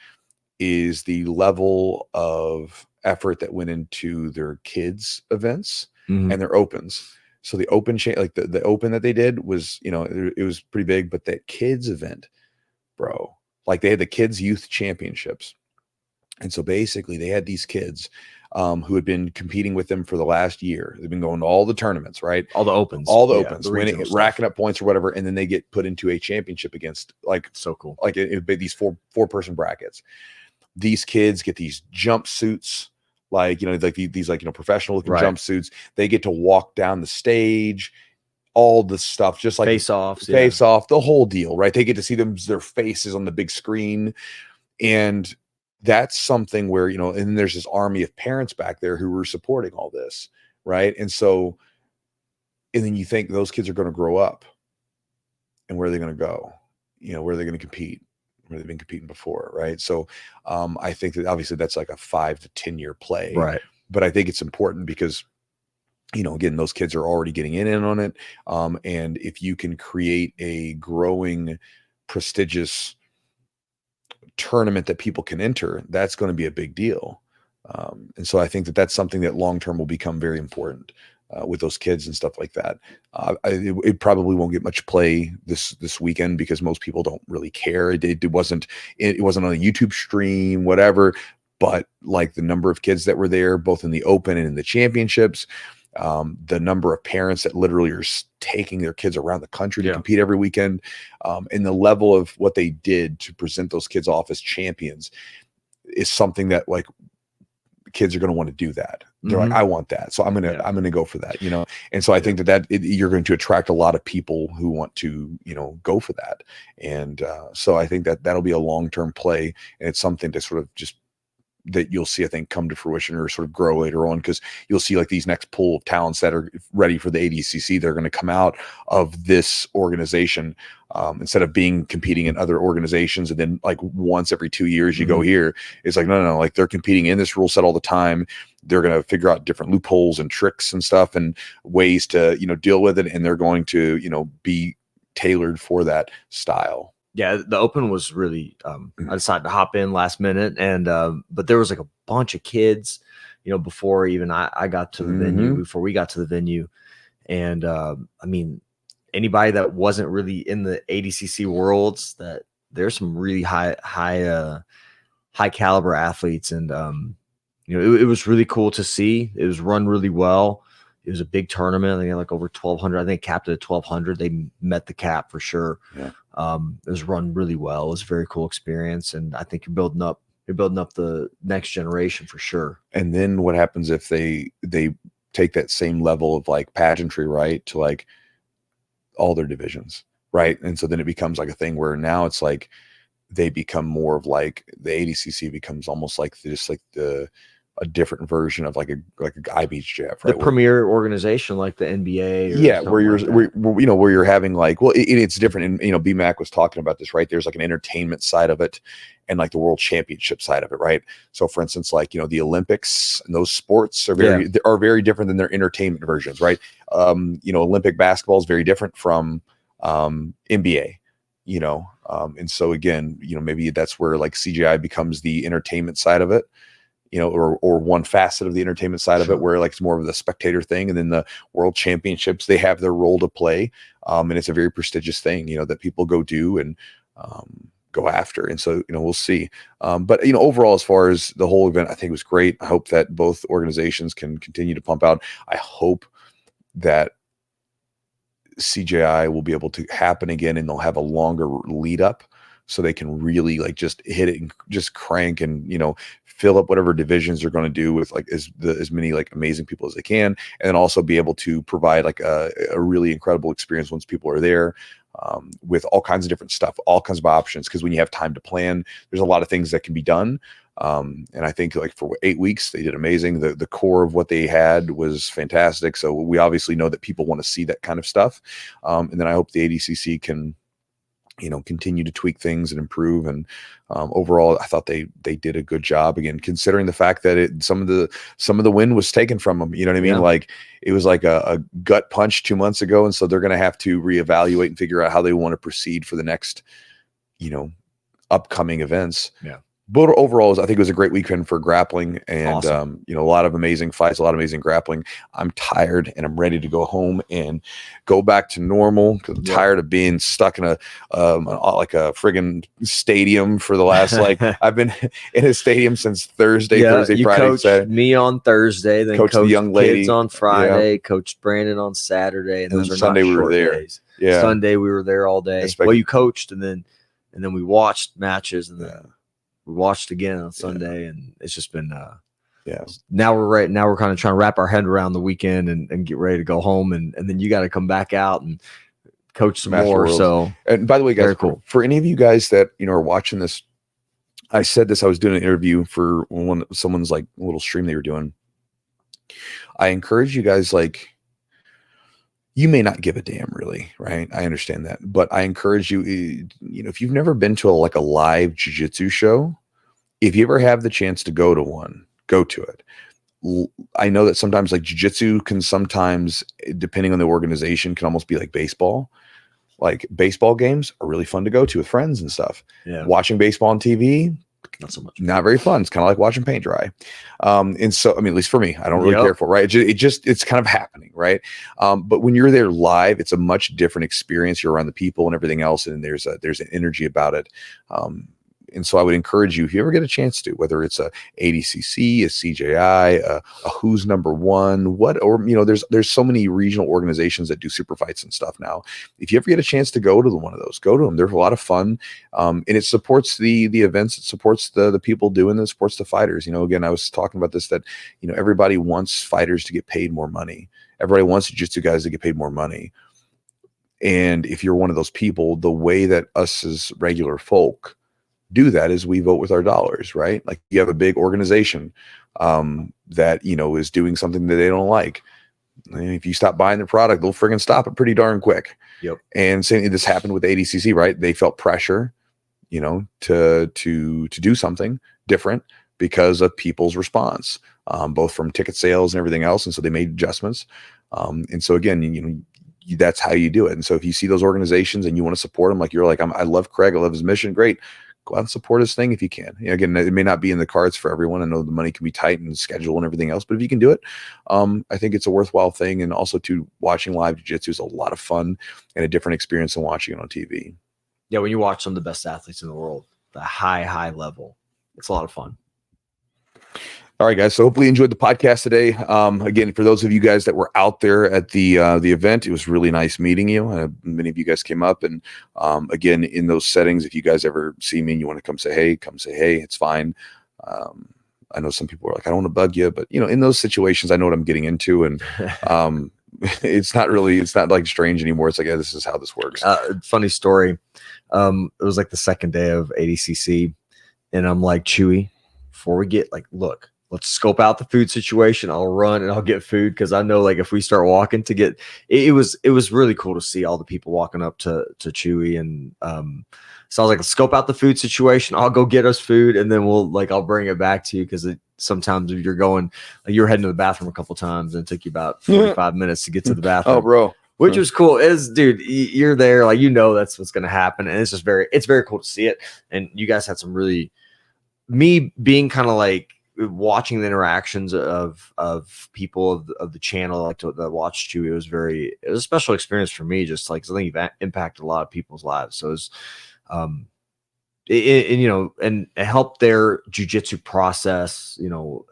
is the level of effort that went into their kids events and their opens. So the open like the open that they did was, you know, it was pretty big, but that kids event, bro, like they had the kids youth championships. And so basically they had these kids who had been competing with them for the last year. They've been going to all the tournaments, right?
All the opens,
winning, racking up points or whatever. And then they get put into a championship against like,
so cool.
Like it'd be these four person brackets. These kids get these jumpsuits, like, you know, like these like, you know, professional looking jumpsuits. They get to walk down the stage, all the stuff, just like
face off,
the whole deal, right? They get to see their faces on the big screen. And that's something where, you know, and there's this army of parents back there who were supporting all this, right? And so, and then you think those kids are going to grow up, and where are they going to go? You know, where are they going to compete? Where they've been competing before, right? So I think that obviously that's like a 5 to 10 year play,
right?
But I think it's important because, you know, again, those kids are already getting in on it, and if you can create a growing, prestigious tournament that people can enter, that's going to be a big deal. And so I think that that's something that long term will become very important with those kids and stuff like that. It probably won't get much play this weekend because most people don't really care. It wasn't on a YouTube stream, whatever. But like the number of kids that were there, both in the open and in the championships, the number of parents that literally are taking their kids around the country to compete every weekend, and the level of what they did to present those kids off as champions is something that like kids are going to want to do that. They're like, I want that. So I'm going to go for that, you know? And so I think that you're going to attract a lot of people who want to, you know, go for that. And so I think that that'll be a long-term play. And it's something to sort of just that you'll see, I think, come to fruition or sort of grow later on, because you'll see like these next pool of talents that are ready for the ADCC. They're going to come out of this organization instead of competing in other organizations. And then like once every 2 years you go here, it's like, no, like they're competing in this rule set all the time. They're going to figure out different loopholes and tricks and stuff and ways to, you know, deal with it. And they're going to, you know, be tailored for that style.
Yeah, the open was really I decided to hop in last minute, and but there was like a bunch of kids, you know, before even I got to the venue, before we got to the venue. And I mean, anybody that wasn't really in the ADCC Worlds, that there's some really high caliber athletes. And you know, it was really cool to see. It was run really well. It was a big tournament. They had like over 1,200. I think capped at 1,200. They met the cap for sure.
Yeah.
It was run really well. It was a very cool experience, and I think you're building up the next generation for sure.
And then what happens if they take that same level of like pageantry, right, to like all their divisions, right? And so then it becomes like a thing where now it's like they become more of like the ADCC becomes almost like just like a different version of like a IBJJF, right?
The premier organization like the NBA.
Where you're having like, well, it's different. And, you know, BMAC was talking about this, right? There's like an entertainment side of it and like the world championship side of it, right? So for instance, like, you know, the Olympics and those sports are very different than their entertainment versions, right? You know, Olympic basketball is very different from NBA, you know? And so again, you know, maybe that's where like CJI becomes the entertainment side of it, you know, or one facet of the entertainment side of it, where like it's more of the spectator thing. And then the world championships, they have their role to play. And it's a very prestigious thing, you know, that people go do and go after. And so, you know, we'll see. But, you know, overall, as far as the whole event, I think it was great. I hope that both organizations can continue to pump out. I hope that CJI will be able to happen again, and they'll have a longer lead up, so they can really like just hit it and just crank and, you know, fill up whatever divisions they're going to do with like as many like amazing people as they can, and then also be able to provide like a really incredible experience once people are there, with all kinds of different stuff, all kinds of options. Because when you have time to plan, there's a lot of things that can be done. And I think like for 8 weeks, they did amazing. The core of what they had was fantastic. So we obviously know that people want to see that kind of stuff. And then I hope the ADCC can, continue to tweak things and improve. And overall, I thought they did a good job, again, considering the fact that some of the win was taken from them. You know what I mean?
Yeah.
Like it was like a gut punch 2 months ago. And so they're going to have to reevaluate and figure out how they want to proceed for the next, upcoming events.
Yeah.
But overall, I think it was a great weekend for grappling, and
Awesome.
a lot of amazing fights, a lot of amazing grappling. I'm tired and I'm ready to go home and go back to normal because I'm tired of being stuck in a friggin' stadium for the last I've been in a stadium since Thursday,
you
Friday,
coached
Saturday.
me on Thursday, then
Coached the young lady
kids on Friday, coached Brandon on Saturday, and those are
Sunday
not
we were
short
there.
days.
Yeah,
Sunday we were there all day. Well, you coached, and then we watched matches, and then we watched again on Sunday, and it's just been now we're kind of trying to wrap our head around the weekend and get ready to go home, and then you got to come back out and coach some more.
Worlds.
So,
and by the way, guys,
very cool.
For any of you guys that are watching this, I said this. I was doing an interview for someone's like little stream they were doing. I encourage you guys, you may not give a damn, really, right? I understand that, but I encourage you, if you've never been to a live jiu-jitsu show, if you ever have the chance to go to one, go to it. I know that sometimes jiu-jitsu can sometimes, depending on the organization, can almost be like baseball. Like baseball games are really fun to go to with friends and stuff. Yeah. Watching baseball on TV, not so much. Not very fun. It's kind of like watching paint dry. And so, at least for me, I don't really care for it, right? It's kind of happening, right? But when you're there live, it's a much different experience. You're around the people and everything else, and there's an energy about it. And so I would encourage you, if you ever get a chance to, whether it's a ADCC, a CJI, a Who's Number One, there's so many regional organizations that do super fights and stuff now. If you ever get a chance to go to one of those, go to them. They're a lot of fun, and it supports the events. It supports the people doing it. Supports the fighters. Again, I was talking about this, that everybody wants fighters to get paid more money. Everybody wants jiu-jitsu guys to get paid more money. And if you're one of those people, the way that us as regular folk do that is we vote with our dollars, right? Like you have a big organization that is doing something that they don't like. And if you stop buying their product, they'll friggin' stop it pretty darn quick. Yep. And saying this happened with ADCC, right? They felt pressure, to do something different because of people's response, both from ticket sales and everything else. And so they made adjustments. And so again, that's how you do it. And so if you see those organizations and you want to support them, I love Craig, I love his mission. Great. Go out and support his thing if you can. Again, it may not be in the cards for everyone. I know the money can be tight and schedule and everything else, but if you can do it, I think it's a worthwhile thing. And also watching live jiu-jitsu is a lot of fun and a different experience than watching it on TV.
Yeah, when you watch some of the best athletes in the world, the high level, it's a lot of fun.
All right, guys. So hopefully you enjoyed the podcast today. Again, for those of you guys that were out there at the event, it was really nice meeting you. Many of you guys came up, and again, in those settings, if you guys ever see me and you want to come say hey. It's fine. I know some people are like, I don't want to bug you, but in those situations, I know what I'm getting into, and it's not like strange anymore. It's like, yeah, this is how this works.
Funny story. It was like the second day of ADCC, and I'm like, Chewy, before we get look, let's scope out the food situation. I'll run and I'll get food, because I know if we start walking to get it was really cool to see all the people walking up to Chewy, and so I was like, let's scope out the food situation. I'll go get us food, and then I'll bring it back to you, because sometimes if you're heading to the bathroom a couple times, and it took you about 45 minutes to get to the bathroom.
Oh, bro.
Which was cool. Dude, you're there, that's what's going to happen, and it's very cool to see it. And you guys had some really, me being kind of watching the interactions of people of the channel that watch Chewy, it was a special experience for me, just I think you've impacted a lot of people's lives. So it was and help their jiu-jitsu process,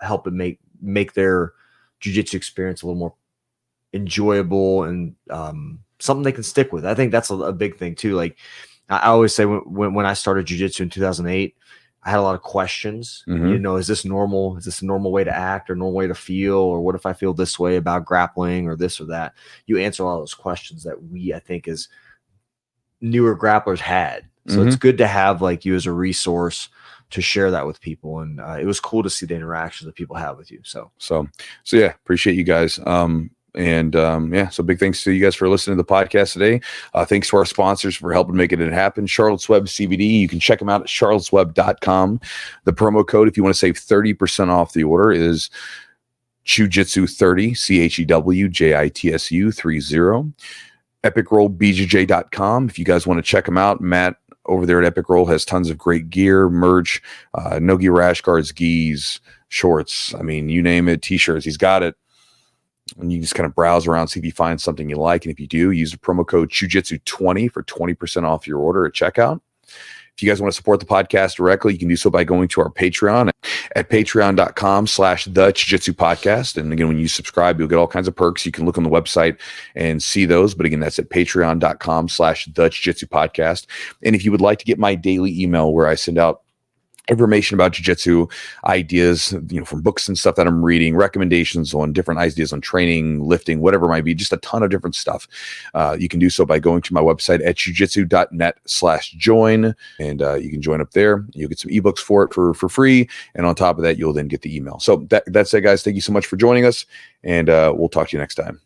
help it make their jiu-jitsu experience a little more enjoyable, and something they can stick with. I think that's a big thing too. I always say, when I started jiu-jitsu in 2008, I had a lot of questions.
Mhm.
You know, is this normal? Is this a normal way to act or normal way to feel? Or what if I feel this way about grappling or this or that? You answer all those questions that I think, as newer grapplers had. So it's good to have like you as a resource to share that with people. And it was cool to see the interactions that people have with you. So
yeah, appreciate you guys. Yeah, so big thanks to you guys for listening to the podcast today. Thanks to our sponsors for helping making it happen. Charlotte's Web CBD. You can check them out at charlottesweb.com. The promo code, if you want to save 30% off the order, is Chewjitsu 30, CHEWJITSU 30. Roll BJJ.com. If you guys want to check them out, Matt over there at Epic Roll has tons of great gear, merch, no-gi rash guards, gis, shorts. I mean, you name it, t-shirts. He's got it. And you just kind of browse around, see if you find something you like. And if you do, use the promo code Chewjitsu20 for 20% off your order at checkout. If you guys want to support the podcast directly, you can do so by going to our Patreon at patreon.com/the Jiu-Jitsu podcast. And again, when you subscribe, you'll get all kinds of perks. You can look on the website and see those. But again, that's at patreon.com/the Jiu-Jitsu podcast. And if you would like to get my daily email where I send out information about jiu-jitsu, ideas, from books and stuff that I'm reading, recommendations on different ideas on training, lifting, whatever it might be, just a ton of different stuff. You can do so by going to my website at jujitsu.net/join, and you can join up there. You'll get some ebooks for it for free. And on top of that, you'll then get the email. So that's it, guys. Thank you so much for joining us, and we'll talk to you next time.